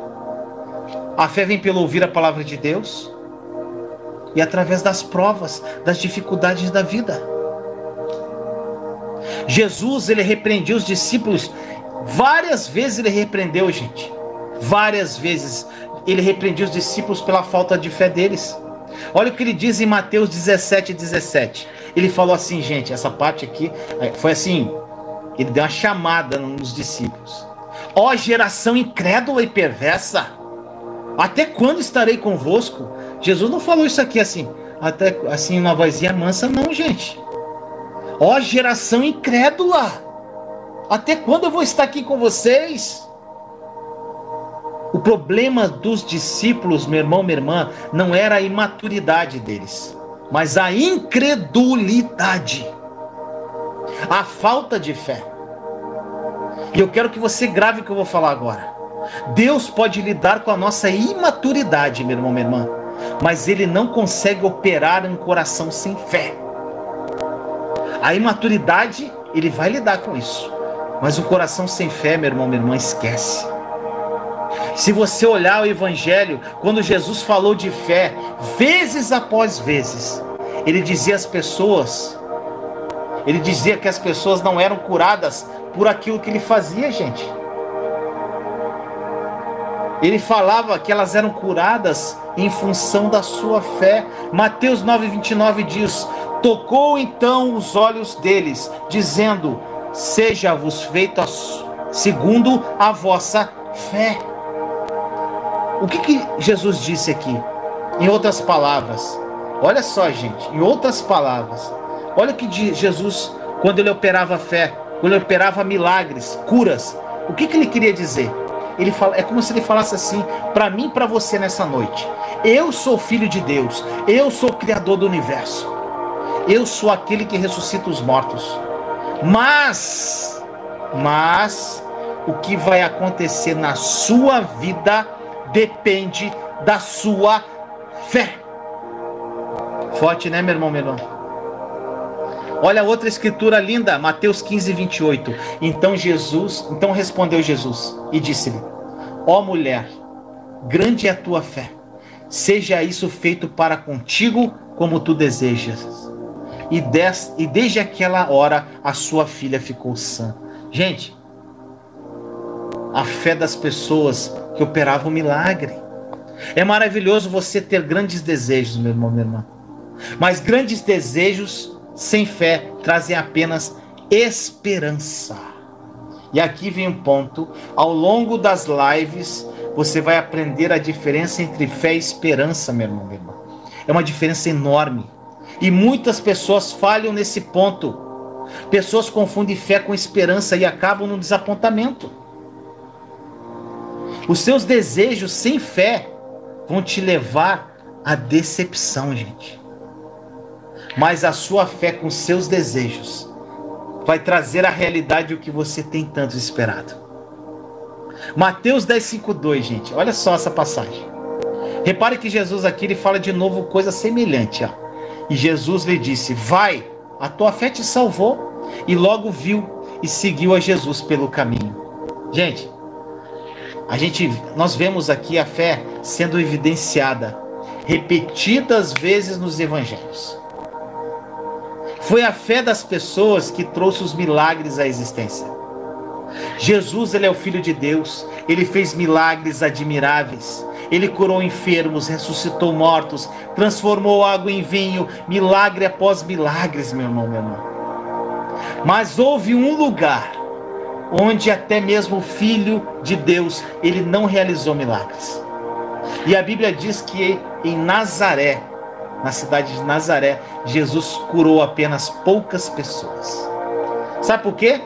A fé vem pelo ouvir a palavra de Deus e através das provas, das dificuldades da vida. Jesus, ele repreendeu os discípulos várias vezes. Ele repreendeu, gente, várias vezes ele repreendeu os discípulos pela falta de fé deles. Olha o que ele diz em Mateus 17:17. Ele falou assim, gente, essa parte aqui foi assim, ele deu uma chamada nos discípulos: ó geração incrédula e perversa, até quando estarei convosco? Jesus não falou isso aqui assim, até assim, uma vozinha mansa, não, gente. Ó geração incrédula, até quando eu vou estar aqui com vocês? O problema dos discípulos, meu irmão, minha irmã, não era a imaturidade deles, mas a incredulidade, a falta de fé. E eu quero que você grave o que eu vou falar agora. Deus pode lidar com a nossa imaturidade, meu irmão, minha irmã, mas Ele não consegue operar em um coração sem fé. A imaturidade, Ele vai lidar com isso, mas o coração sem fé, meu irmão, minha irmã, esquece. Se você olhar o Evangelho, quando Jesus falou de fé, vezes após vezes, Ele dizia às pessoas, Ele dizia que as pessoas não eram curadas por aquilo que Ele fazia, gente. Ele falava que elas eram curadas em função da sua fé. Mateus 9:29 diz: tocou então os olhos deles, dizendo: seja-vos feito segundo a vossa fé. O que Jesus disse aqui? Em outras palavras, olha só, gente, em outras palavras, olha o que Jesus, quando ele operava fé, quando ele operava milagres, curas, o que ele queria dizer? Ele fala, é como se ele falasse assim, para mim e para você nessa noite: eu sou filho de Deus, eu sou o criador do universo, eu sou aquele que ressuscita os mortos, mas o que vai acontecer na sua vida depende da sua fé. Forte, né, meu irmão, meu irmão? Olha outra escritura linda, Mateus 15:28. Então respondeu Jesus e disse-lhe: ó mulher, grande é a tua fé, seja isso feito para contigo como tu desejas. E desde aquela hora a sua filha ficou sã. Gente, a fé das pessoas que operavam milagre. É maravilhoso você ter grandes desejos, meu irmão, minha irmã. Mas grandes desejos sem fé trazem apenas esperança. E aqui vem um ponto. Ao longo das lives, você vai aprender a diferença entre fé e esperança, meu irmão, minha irmã. É uma diferença enorme. E muitas pessoas falham nesse ponto. Pessoas confundem fé com esperança e acabam no desapontamento. Os seus desejos sem fé vão te levar à decepção, gente. Mas a sua fé com seus desejos vai trazer à realidade o que você tem tanto esperado. Mateus 10:5-2, gente. Olha só essa passagem. Repare que Jesus aqui ele fala de novo coisa semelhante. Ó. E Jesus lhe disse: vai, a tua fé te salvou. E logo viu e seguiu a Jesus pelo caminho. Gente, nós vemos aqui a fé sendo evidenciada repetidas vezes nos evangelhos. Foi a fé das pessoas que trouxe os milagres à existência. Jesus, ele é o Filho de Deus, ele fez milagres admiráveis, ele curou enfermos, ressuscitou mortos, transformou água em vinho, milagre após milagres, meu irmão, meu irmão. Mas houve um lugar onde até mesmo o Filho de Deus, ele não realizou milagres. E a Bíblia diz que em Nazaré, na cidade de Nazaré, Jesus curou apenas poucas pessoas. Sabe por quê?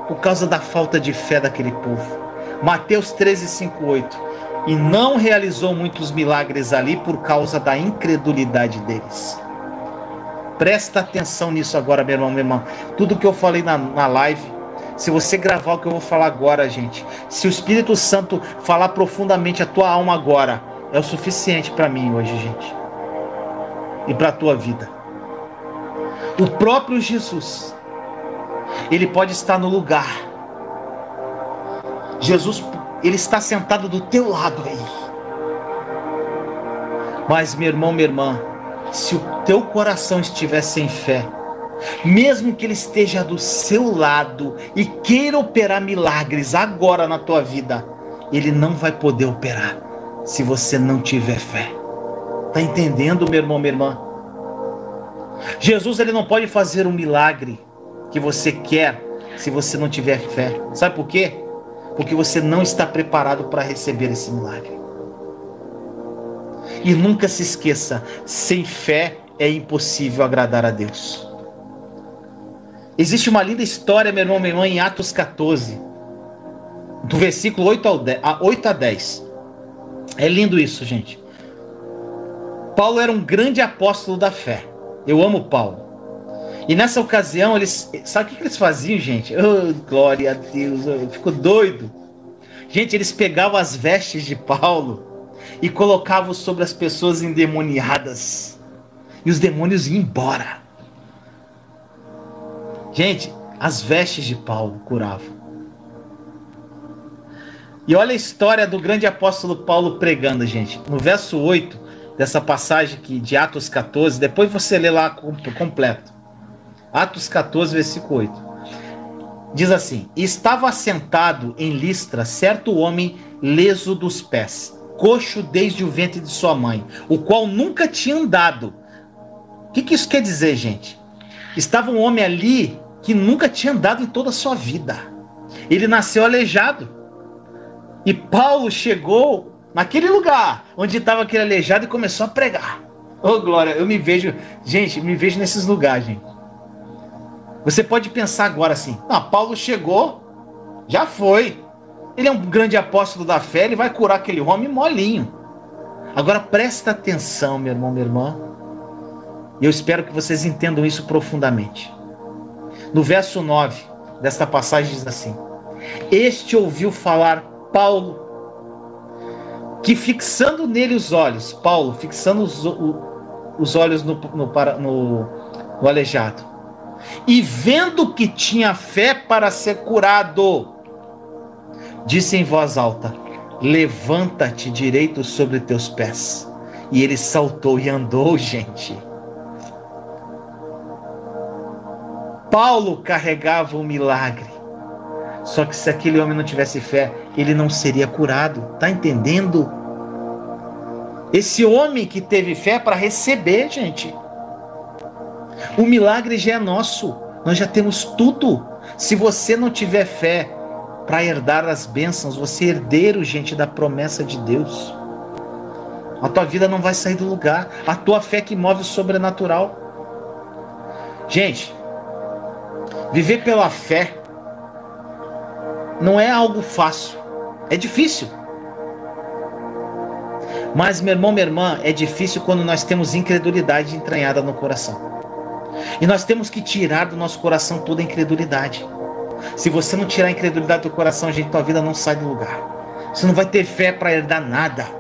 Por causa da falta de fé daquele povo. Mateus 13:5-8. E não realizou muitos milagres ali por causa da incredulidade deles. Presta atenção nisso agora, meu irmão, minha irmã. Tudo que eu falei na live, se você gravar o que eu vou falar agora, gente, se o Espírito Santo falar profundamente a tua alma agora, é o suficiente para mim hoje, gente. E para a tua vida. O próprio Jesus, ele pode estar no lugar. Jesus, ele está sentado do teu lado aí. Mas, meu irmão, minha irmã, se o teu coração estiver sem fé, mesmo que ele esteja do seu lado e queira operar milagres agora na tua vida, ele não vai poder operar se você não tiver fé. Tá entendendo, meu irmão, minha irmã? Jesus, ele não pode fazer um milagre que você quer se você não tiver fé. Sabe por quê? Porque você não está preparado para receber esse milagre. E nunca se esqueça, sem fé é impossível agradar a Deus. Existe uma linda história, meu irmão, minha irmã, em Atos 14, do versículo 8 a 10. É lindo isso, gente. Paulo era um grande apóstolo da fé. Eu amo Paulo. E nessa ocasião, sabe o que eles faziam, gente? Oh, glória a Deus, eu fico doido. Gente, eles pegavam as vestes de Paulo e colocavam sobre as pessoas endemoniadas. E os demônios iam embora. Gente, as vestes de Paulo curavam. E olha a história do grande apóstolo Paulo pregando, gente. No verso 8 dessa passagem aqui de Atos 14, depois você lê lá completo. Atos 14, versículo 8. Diz assim: estava assentado em Listra certo homem leso dos pés, coxo desde o ventre de sua mãe, o qual nunca tinha andado. O que isso quer dizer, gente? Estava um homem ali que nunca tinha andado em toda a sua vida. Ele nasceu aleijado. E Paulo chegou naquele lugar onde estava aquele aleijado e começou a pregar. Oh, glória, eu me vejo, gente, me vejo nesses lugares, gente. Você pode pensar agora assim: Paulo chegou, já foi. Ele é um grande apóstolo da fé, ele vai curar aquele homem molinho. Agora presta atenção, meu irmão, minha irmã. E eu espero que vocês entendam isso profundamente. No verso 9 desta passagem diz assim: este ouviu falar Paulo, que fixando nele os olhos, Paulo fixando os olhos no aleijado, e vendo que tinha fé para ser curado, disse em voz alta: levanta-te direito sobre teus pés. E ele saltou e andou, gente. Paulo carregava o milagre. Só que se aquele homem não tivesse fé, ele não seria curado. Tá entendendo? Esse homem que teve fé para receber, gente. O milagre já é nosso. Nós já temos tudo. Se você não tiver fé para herdar as bênçãos, você é herdeiro, gente, da promessa de Deus. A tua vida não vai sair do lugar. A tua fé que move o sobrenatural. Gente, viver pela fé não é algo fácil. É difícil. Mas, meu irmão, minha irmã, é difícil quando nós temos incredulidade entranhada no coração. E nós temos que tirar do nosso coração toda a incredulidade. Se você não tirar a incredulidade do coração, gente, tua vida não sai do lugar. Você não vai ter fé para herdar nada.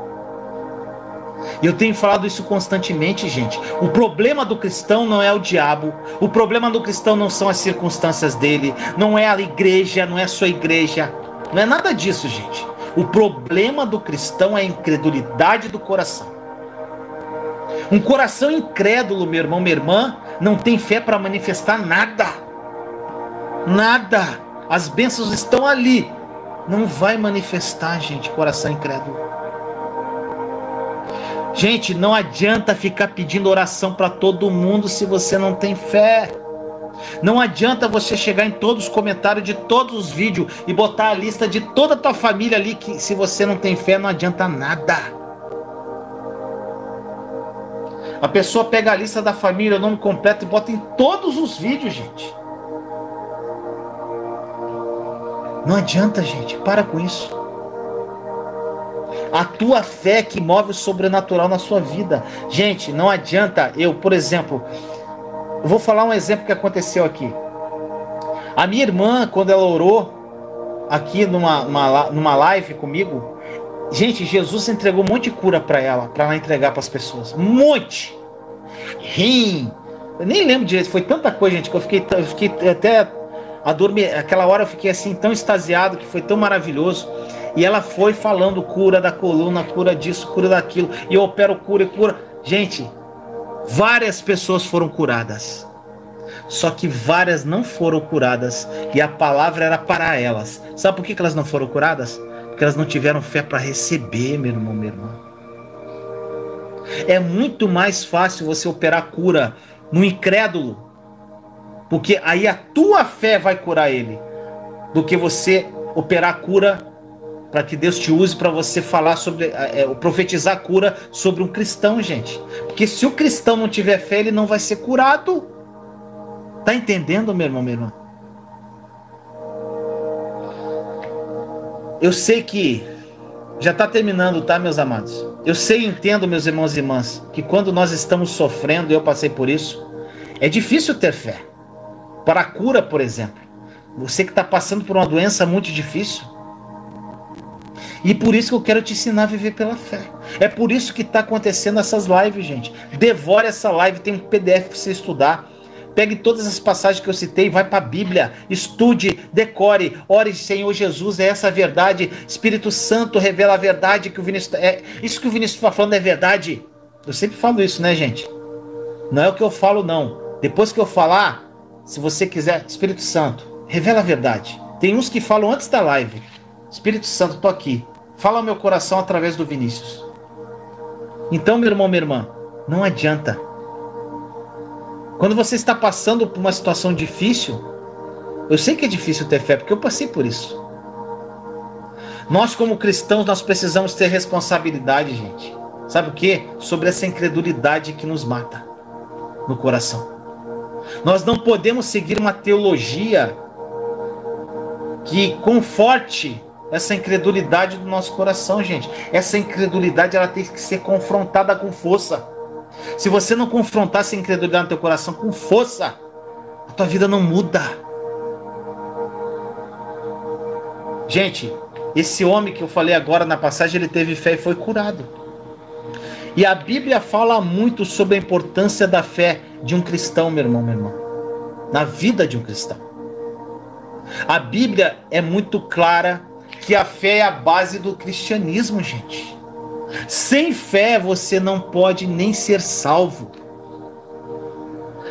E eu tenho falado isso constantemente, gente. O problema do cristão não é o diabo. O problema do cristão não são as circunstâncias dele. Não é a igreja, não é a sua igreja. Não é nada disso, gente. O problema do cristão é a incredulidade do coração. Um coração incrédulo, meu irmão, minha irmã, não tem fé para manifestar nada. Nada. As bênçãos estão ali. Não vai manifestar, gente, coração incrédulo. Gente, não adianta ficar pedindo oração para todo mundo se você não tem fé. Não adianta você chegar em todos os comentários de todos os vídeos e botar a lista de toda a tua família ali, que se você não tem fé, não adianta nada. A pessoa pega a lista da família, o nome completo, e bota em todos os vídeos, gente. Não adianta, gente. Para com isso. A tua fé que move o sobrenatural na sua vida. Gente, não adianta eu, por exemplo, eu vou falar um exemplo que aconteceu aqui. A minha irmã, quando ela orou aqui numa live comigo, gente, Jesus entregou um monte de cura para ela entregar para as pessoas. Um monte. Rim. Eu nem lembro direito, foi tanta coisa, gente, que eu fiquei até aquela hora eu fiquei assim tão extasiado, que foi tão maravilhoso. E ela foi falando cura da coluna, cura disso, cura daquilo, e eu opero cura e cura. Gente, várias pessoas foram curadas, só que várias não foram curadas, e a palavra era para elas. Sabe por que elas não foram curadas? Porque elas não tiveram fé para receber, meu irmão, minha irmã. É muito mais fácil você operar cura no incrédulo, porque aí a tua fé vai curar ele, do que você operar cura para que Deus te use para você falar sobre, profetizar a cura sobre um cristão, gente. Porque se o cristão não tiver fé, ele não vai ser curado. Tá entendendo, meu irmão, minha irmã? Eu sei que já está terminando, tá, meus amados? Eu sei e entendo, meus irmãos e irmãs, que quando nós estamos sofrendo, eu passei por isso, é difícil ter fé. Para a cura, por exemplo. Você que está passando por uma doença muito difícil. E por isso que eu quero te ensinar a viver pela fé. É por isso que está acontecendo essas lives, gente. Devore essa live, tem um PDF para você estudar. Pegue todas as passagens que eu citei, vai para a Bíblia, estude, decore, ore, Senhor Jesus, é essa a verdade. Espírito Santo revela a verdade que o Vinícius... isso que o Vinícius está falando é verdade. Eu sempre falo isso, né, gente? Não é o que eu falo, não. Depois que eu falar, se você quiser, Espírito Santo, Revela a verdade. Tem uns que falam antes da live: Espírito Santo, tô aqui. Fala ao meu coração através do Vinícius. Então, meu irmão, minha irmã, não adianta. Quando você está passando por uma situação difícil, eu sei que é difícil ter fé, porque eu passei por isso. Nós, como cristãos, nós precisamos ter responsabilidade, gente. Sabe o quê? Sobre essa incredulidade que nos mata no coração. Nós não podemos seguir uma teologia que conforte essa incredulidade do nosso coração, gente. Essa incredulidade, ela tem que ser confrontada com força. Se você não confrontar essa incredulidade no teu coração com força, a tua vida não muda. Gente, esse homem que eu falei agora na passagem, ele teve fé e foi curado. E a Bíblia fala muito sobre a importância da fé de um cristão, meu irmão, minha irmã, na vida de um cristão. A Bíblia é muito clara que a fé é a base do cristianismo, gente. Sem fé você não pode nem ser salvo.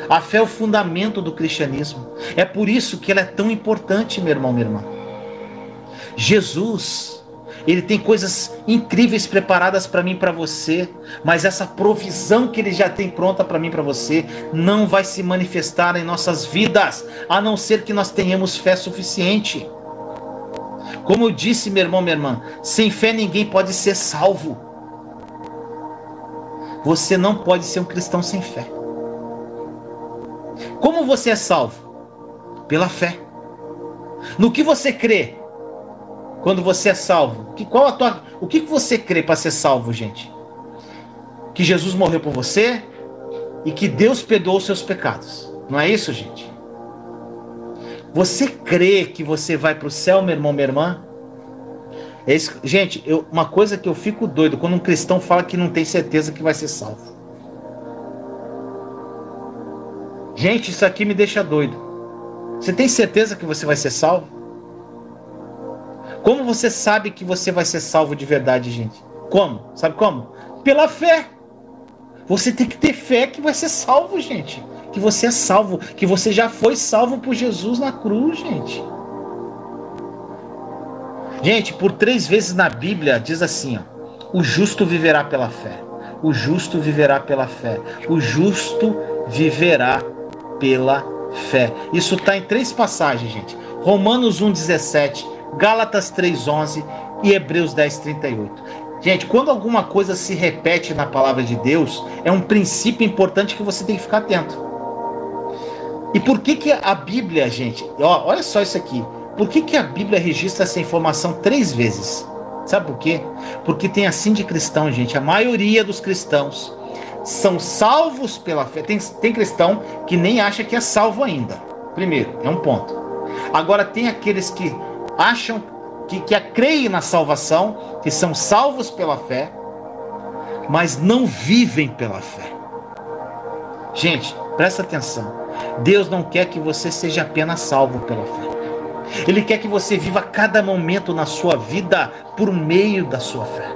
A fé é o fundamento do cristianismo. É por isso que ela é tão importante, meu irmão, minha irmã. Jesus, ele tem coisas incríveis preparadas para mim e para você, mas essa provisão que ele já tem pronta para mim e para você não vai se manifestar em nossas vidas, a não ser que nós tenhamos fé suficiente. Como eu disse, meu irmão, minha irmã, sem fé ninguém pode ser salvo. Você não pode ser um cristão sem fé. Como você é salvo? Pela fé. No que você crê quando você é salvo? O que você crê para ser salvo, gente? Que Jesus morreu por você e que Deus perdoou os seus pecados. Não é isso, gente? Você crê que você vai para o céu, meu irmão, minha irmã? É isso, gente, uma coisa que eu fico doido quando um cristão fala que não tem certeza que vai ser salvo. Gente, isso aqui me deixa doido. Você tem certeza que você vai ser salvo? Como você sabe que você vai ser salvo de verdade, gente? Como? Sabe como? Pela fé. Você tem que ter fé que vai ser salvo, gente. Que você é salvo, que você já foi salvo por Jesus na cruz, gente. Gente, por 3 vezes na Bíblia diz assim, ó: o justo viverá pela fé. O justo viverá pela fé. O justo viverá pela fé. Isso está em 3 passagens, gente. Romanos 1,17, Gálatas 3,11 e Hebreus 10,38. Gente, quando alguma coisa se repete na palavra de Deus, é um princípio importante que você tem que ficar atento. E por que a Bíblia, gente, olha só isso aqui. Por que a Bíblia registra essa informação 3 vezes? Sabe por quê? Porque tem assim de cristão, gente. A maioria dos cristãos são salvos pela fé. Tem cristão que nem acha que é salvo ainda. Primeiro, é um ponto. Agora tem aqueles que acham que creem na salvação, que são salvos pela fé, mas não vivem pela fé. Gente, presta atenção. Deus não quer que você seja apenas salvo pela fé. Ele quer que você viva cada momento na sua vida por meio da sua fé.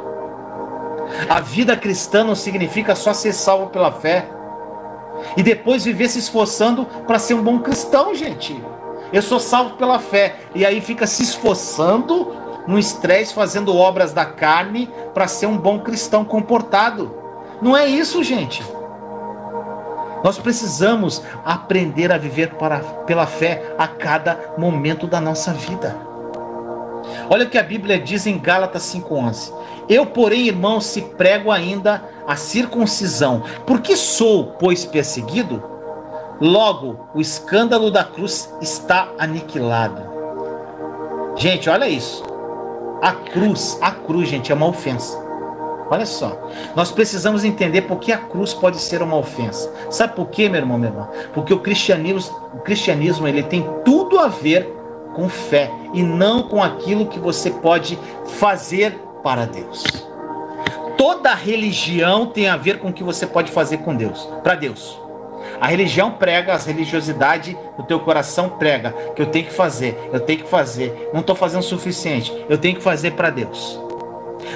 A vida cristã não significa só ser salvo pela fé e depois viver se esforçando para ser um bom cristão, gente. Eu sou salvo pela fé e aí fica se esforçando no estresse, fazendo obras da carne para ser um bom cristão comportado. Não é isso, gente. Nós precisamos aprender a viver pela fé a cada momento da nossa vida. Olha o que a Bíblia diz em Gálatas 5,11. Eu, porém, irmãos, se prego ainda a circuncisão, porque sou, pois, perseguido, logo o escândalo da cruz está aniquilado. Gente, olha isso. A cruz, gente, é uma ofensa. Olha só, nós precisamos entender por que a cruz pode ser uma ofensa. Sabe por quê, meu irmão, minha irmã? Porque o cristianismo ele tem tudo a ver com fé e não com aquilo que você pode fazer para Deus. Toda religião tem a ver com o que você pode fazer com Deus, para Deus. A religião prega, a religiosidade do teu coração prega que eu tenho que fazer, não estou fazendo o suficiente, eu tenho que fazer para Deus.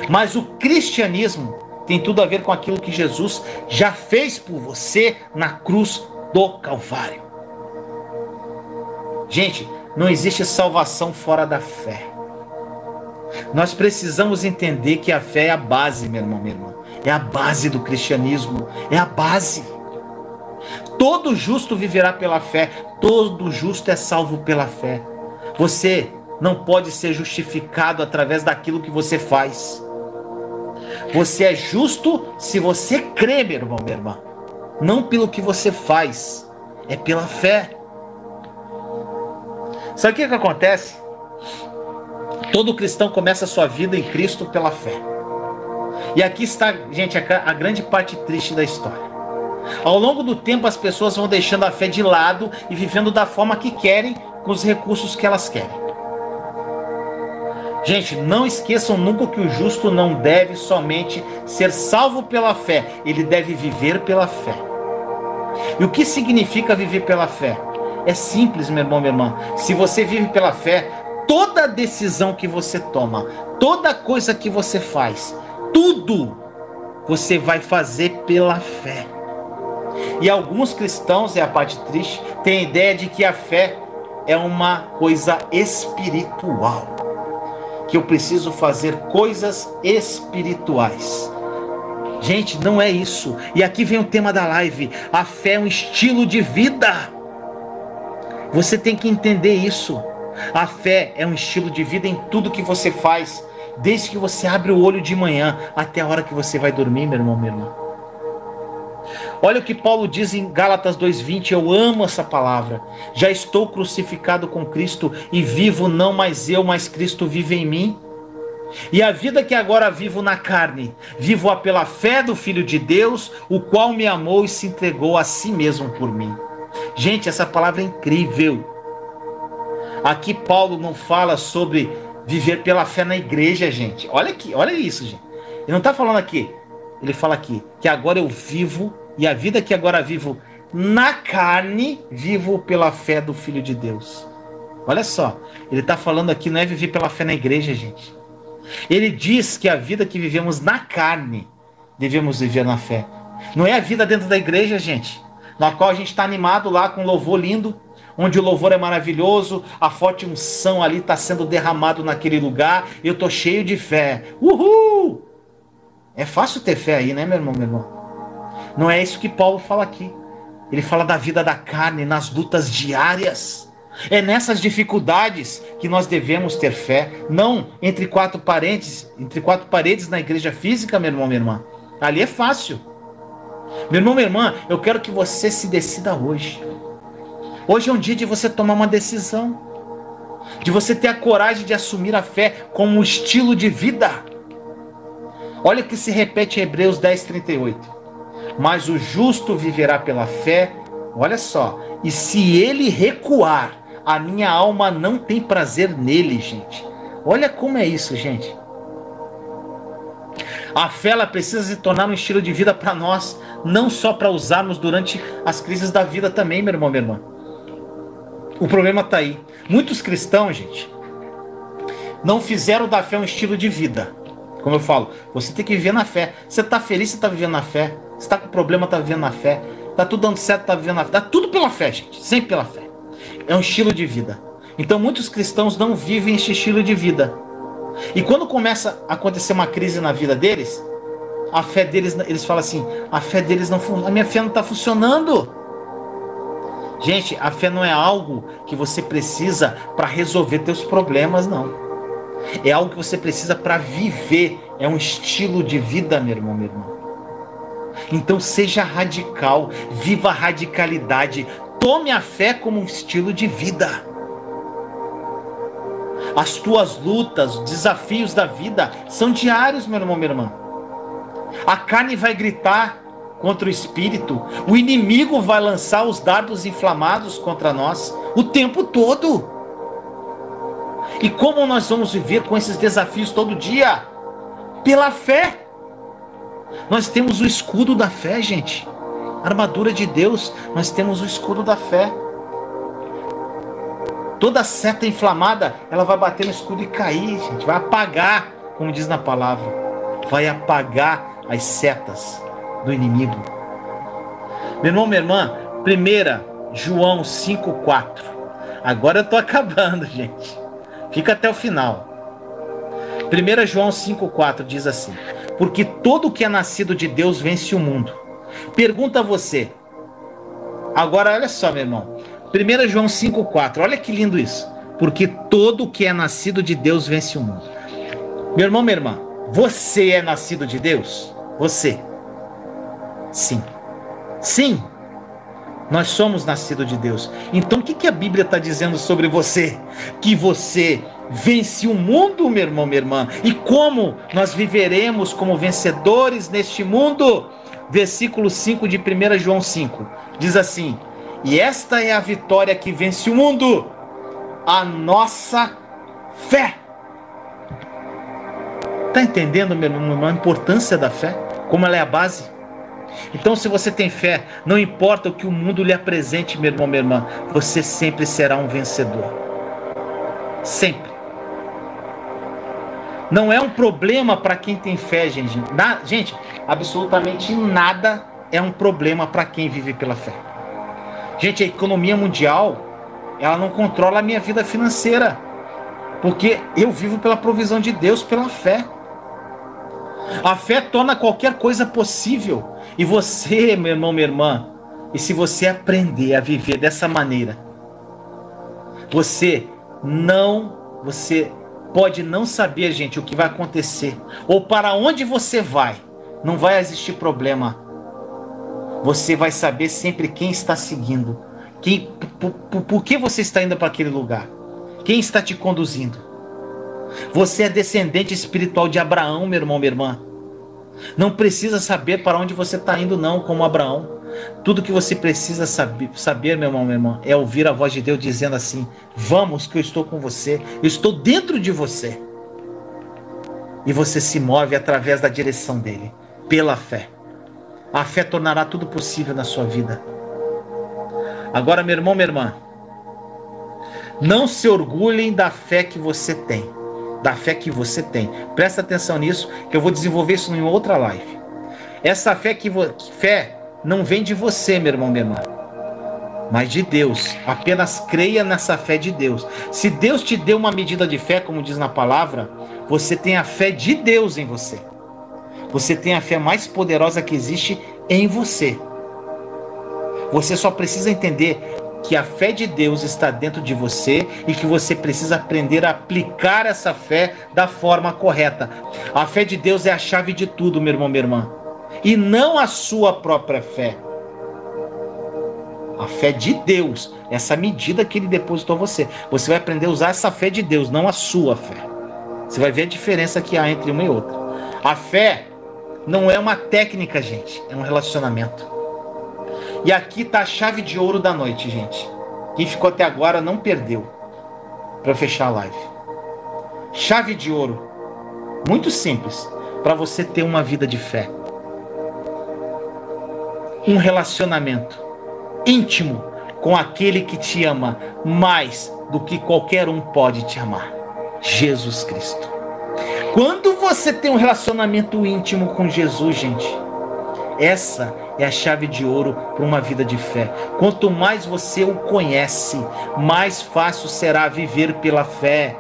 Mas o cristianismo tem tudo a ver com aquilo que Jesus já fez por você na cruz do Calvário. Gente, Não existe salvação fora da fé. Nós precisamos entender que a fé é a base, meu irmão, minha irmã. É a base do cristianismo. É a base. Todo justo viverá pela fé. Todo justo é salvo pela fé. Você não pode ser justificado através daquilo que você faz. Você é justo se você crê, meu irmão, minha irmã. Não pelo que você faz. É pela fé. Sabe o que acontece? Todo cristão começa a sua vida em Cristo pela fé. E aqui está, gente, a grande parte triste da história. Ao longo do tempo, as pessoas vão deixando a fé de lado e vivendo da forma que querem, com os recursos que elas querem. Gente, não esqueçam nunca que o justo não deve somente ser salvo pela fé, ele deve viver pela fé. E o que significa viver pela fé? É simples, meu irmão, minha irmã. Se você vive pela fé, toda decisão que você toma, toda coisa que você faz, tudo você vai fazer pela fé. E alguns cristãos, é a parte triste, têm a ideia de que a fé é uma coisa espiritual. Que eu preciso fazer coisas espirituais. Gente, não é isso. E aqui vem o tema da live. A fé é um estilo de vida. Você tem que entender isso. A fé é um estilo de vida em tudo que você faz, desde que você abre o olho de manhã até a hora que você vai dormir, meu irmão, minha irmã. Olha o que Paulo diz em Gálatas 2:20, eu amo essa palavra. Já estou crucificado com Cristo e vivo não mais eu, mas Cristo vive em mim. E a vida que agora vivo na carne, vivo-a pela fé do Filho de Deus, o qual me amou e se entregou a si mesmo por mim. Gente, essa palavra é incrível. Aqui Paulo não fala sobre viver pela fé na igreja, gente. Olha aqui, olha isso, gente. Ele não está falando aqui. Ele fala aqui que agora eu vivo, e a vida que agora vivo na carne, vivo pela fé do Filho de Deus. Olha só, ele está falando aqui, não é viver pela fé na igreja, gente. Ele diz que a vida que vivemos na carne, devemos viver na fé. Não é a vida dentro da igreja, gente, na qual a gente está animado lá com louvor lindo, onde o louvor é maravilhoso, a forte unção ali está sendo derramado naquele lugar, eu estou cheio de fé. Uhul! É fácil ter fé aí, né, meu irmão, meu irmão? Não é isso que Paulo fala aqui. Ele fala da vida da carne, nas lutas diárias. É nessas dificuldades que nós devemos ter fé. Não entre quatro paredes na igreja física, meu irmão, minha irmã. Ali é fácil. Meu irmão, minha irmã, eu quero que você se decida hoje. Hoje é um dia de você tomar uma decisão. De você ter a coragem de assumir a fé como um estilo de vida. Olha o que se repete em Hebreus 10:38. Mas o justo viverá pela fé. Olha só. E se ele recuar, a minha alma não tem prazer nele, gente. Olha como é isso, gente. A fé, ela precisa se tornar um estilo de vida para nós, não só para usarmos durante as crises da vida também, meu irmão, minha irmã. O problema está aí. Muitos cristãos, gente, não fizeram da fé um estilo de vida. Como eu falo, você tem que viver na fé. Você está feliz, você está vivendo na fé. Você está com problema, está vivendo na fé. Está tudo dando certo, está vivendo na fé. Está tudo pela fé, gente. Sempre pela fé. É um estilo de vida. Então muitos cristãos não vivem este estilo de vida. E quando começa a acontecer uma crise na vida deles, a fé deles, eles falam assim, a fé deles não funciona, a minha fé não está funcionando. Gente, a fé não é algo que você precisa para resolver teus problemas, não. É algo que você precisa para viver. É um estilo de vida, meu irmão, minha irmã. Então seja radical, viva a radicalidade, tome a fé como um estilo de vida. As tuas lutas, os desafios da vida são diários, meu irmão, minha irmã. A carne vai gritar contra o espírito, o inimigo vai lançar os dardos inflamados contra nós o tempo todo. E como nós vamos viver com esses desafios todo dia? Pela fé. Nós temos o escudo da fé, gente. Armadura de Deus, nós temos o escudo da fé. Toda seta inflamada, ela vai bater no escudo e cair, gente. Vai apagar, como diz na palavra. Vai apagar as setas do inimigo. Meu irmão, minha irmã, 1 João 5,4. Agora eu tô acabando, gente. Fica até o final. 1 João 5,4 diz assim: porque todo que é nascido de Deus vence o mundo. Pergunta a você. Agora olha só, meu irmão. 1 João 5,4. Olha que lindo isso. Porque todo que é nascido de Deus vence o mundo. Meu irmão, minha irmã, você é nascido de Deus? Você. Sim. Sim. Nós somos nascidos de Deus. Então o que a Bíblia está dizendo sobre você? Que você vence o mundo, meu irmão, minha irmã. E como nós viveremos como vencedores neste mundo? Versículo 5 de 1 João 5. Diz assim: e esta é a vitória que vence o mundo, a nossa fé. Está entendendo, meu irmão, a importância da fé? Como ela é a base? Então, se você tem fé, não importa o que o mundo lhe apresente, meu irmão, minha irmã, você sempre será um vencedor. Sempre. Não é um problema para quem tem fé, gente. Gente, absolutamente nada é um problema para quem vive pela fé. Gente, a economia mundial, ela não controla a minha vida financeira, porque eu vivo pela provisão de Deus, pela fé. A fé torna qualquer coisa possível. E você, meu irmão, minha irmã, e se você aprender a viver dessa maneira, você pode não saber, gente, o que vai acontecer, ou para onde você vai. Não vai existir problema. Você vai saber sempre quem está seguindo, por que você está indo para aquele lugar, quem está te conduzindo. Você é descendente espiritual de Abraão, meu irmão, minha irmã. Não precisa saber para onde você está indo, não, como Abraão. Tudo que você precisa saber, meu irmão, minha irmã, é ouvir a voz de Deus dizendo assim: vamos, que eu estou com você, eu estou dentro de você. E você se move através da direção dele, pela fé. A fé tornará tudo possível na sua vida. Agora, meu irmão, minha irmã, não se orgulhem da fé que você tem. Da fé que você tem. Presta atenção nisso, que eu vou desenvolver isso em outra live. Essa fé fé não vem de você, meu irmão, minha irmã, mas de Deus. Apenas creia nessa fé de Deus. Se Deus te deu uma medida de fé, como diz na palavra, você tem a fé de Deus em você. Você tem a fé mais poderosa que existe em você. Você só precisa entender que a fé de Deus está dentro de você e que você precisa aprender a aplicar essa fé da forma correta. A fé de Deus é a chave de tudo, meu irmão, minha irmã, e não a sua própria fé. A fé de Deus, essa medida que Ele depositou em você. Você vai aprender a usar essa fé de Deus, não a sua fé. Você vai ver a diferença que há entre uma e outra. A fé não é uma técnica, gente, é um relacionamento. E aqui está a chave de ouro da noite, gente. Quem ficou até agora não perdeu, para fechar a live. Chave de ouro, muito simples, para você ter uma vida de fé. Um relacionamento íntimo com aquele que te ama mais do que qualquer um pode te amar, Jesus Cristo. Quando você tem um relacionamento íntimo com Jesus, gente, essa é a chave de ouro para uma vida de fé. Quanto mais você o conhece, mais fácil será viver pela fé,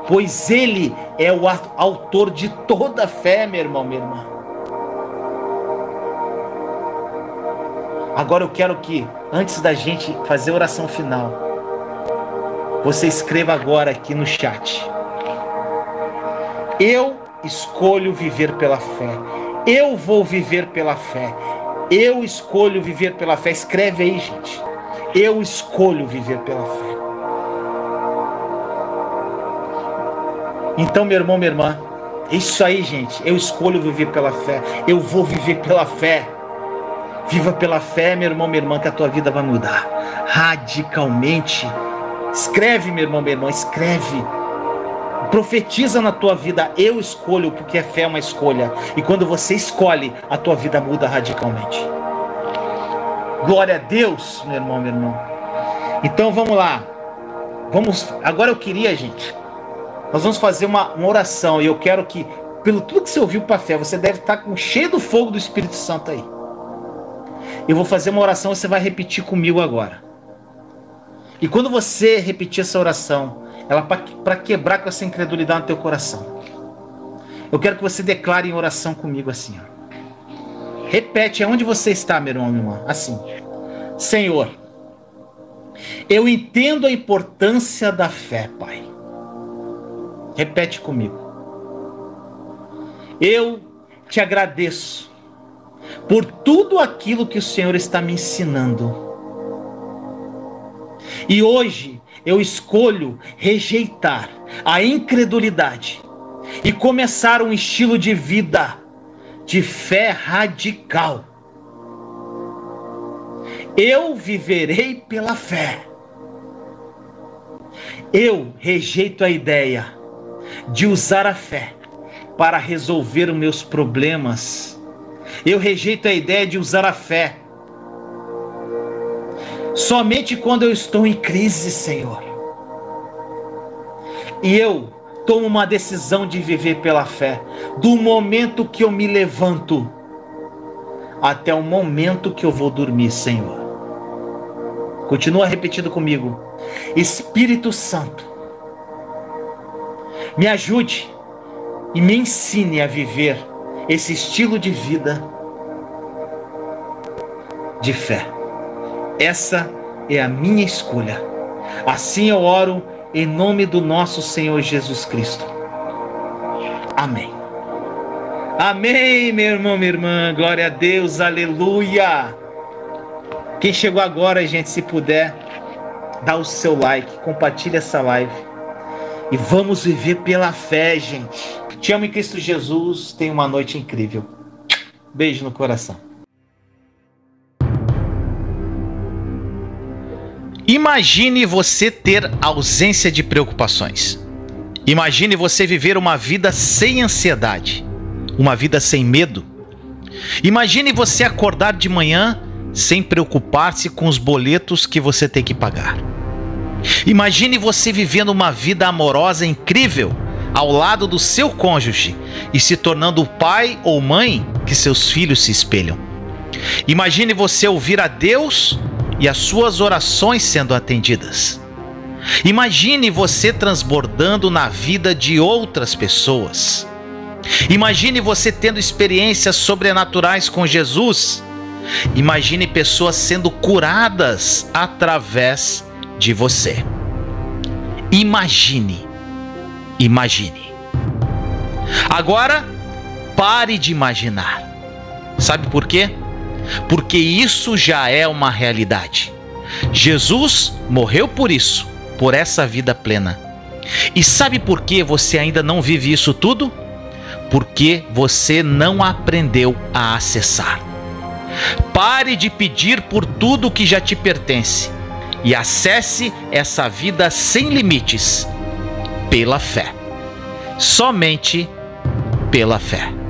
pois Ele é o autor de toda a fé, meu irmão, minha irmã. Agora eu quero que, antes da gente fazer a oração final, você escreva agora aqui no chat: eu escolho viver pela fé. Eu vou viver pela fé. Eu escolho viver pela fé. Escreve aí, gente. Eu escolho viver pela fé. Então, meu irmão, minha irmã, é isso aí, gente. Eu escolho viver pela fé. Eu vou viver pela fé. Viva pela fé, meu irmão, minha irmã, que a tua vida vai mudar radicalmente. Escreve, meu irmão, minha irmã, escreve. Profetiza na tua vida: eu escolho, porque a fé é uma escolha. E quando você escolhe, a tua vida muda radicalmente. Glória a Deus, meu irmão, meu irmão. Então vamos lá. Agora eu queria, gente, nós vamos fazer uma oração. E eu quero que, pelo tudo que você ouviu para a fé, você deve estar cheio do fogo do Espírito Santo aí. Eu vou fazer uma oração, você vai repetir comigo agora. E quando você repetir essa oração, ela para quebrar com essa incredulidade no teu coração, eu quero que você declare em oração comigo assim, ó. Repete aonde você está, meu irmão, minha irmã, assim: Senhor, eu entendo a importância da fé, Pai. Repete comigo. Eu te agradeço por tudo aquilo que o Senhor está me ensinando. E hoje eu escolho rejeitar a incredulidade e começar um estilo de vida de fé radical. Eu viverei pela fé. Eu rejeito a ideia de usar a fé para resolver os meus problemas. Eu rejeito a ideia de usar a fé somente quando eu estou em crise, Senhor. E eu tomo uma decisão de viver pela fé, do momento que eu me levanto até o momento que eu vou dormir, Senhor. Continua repetindo comigo: Espírito Santo, me ajude e me ensine a viver esse estilo de vida de fé. Essa é a minha escolha. Assim eu oro em nome do nosso Senhor Jesus Cristo. Amém. Amém, meu irmão, minha irmã. Glória a Deus, aleluia. Quem chegou agora, gente, se puder, dá o seu like, compartilha essa live. E vamos viver pela fé, gente. Te amo em Cristo Jesus. Tenha uma noite incrível. Beijo no coração. Imagine você ter ausência de preocupações. Imagine você viver uma vida sem ansiedade, uma vida sem medo. Imagine você acordar de manhã sem preocupar-se com os boletos que você tem que pagar. Imagine você vivendo uma vida amorosa incrível ao lado do seu cônjuge e se tornando o pai ou mãe que seus filhos se espelham. Imagine você ouvir a Deus e as suas orações sendo atendidas. Imagine você transbordando na vida de outras pessoas. Imagine você tendo experiências sobrenaturais com Jesus. Imagine pessoas sendo curadas através de você. Imagine. Agora, pare de imaginar. Sabe por quê? Porque isso já é uma realidade. Jesus morreu por isso, por essa vida plena. E sabe por que você ainda não vive isso tudo? Porque você não aprendeu a acessar. Pare de pedir por tudo que já te pertence e acesse essa vida sem limites pela fé. Somente pela fé.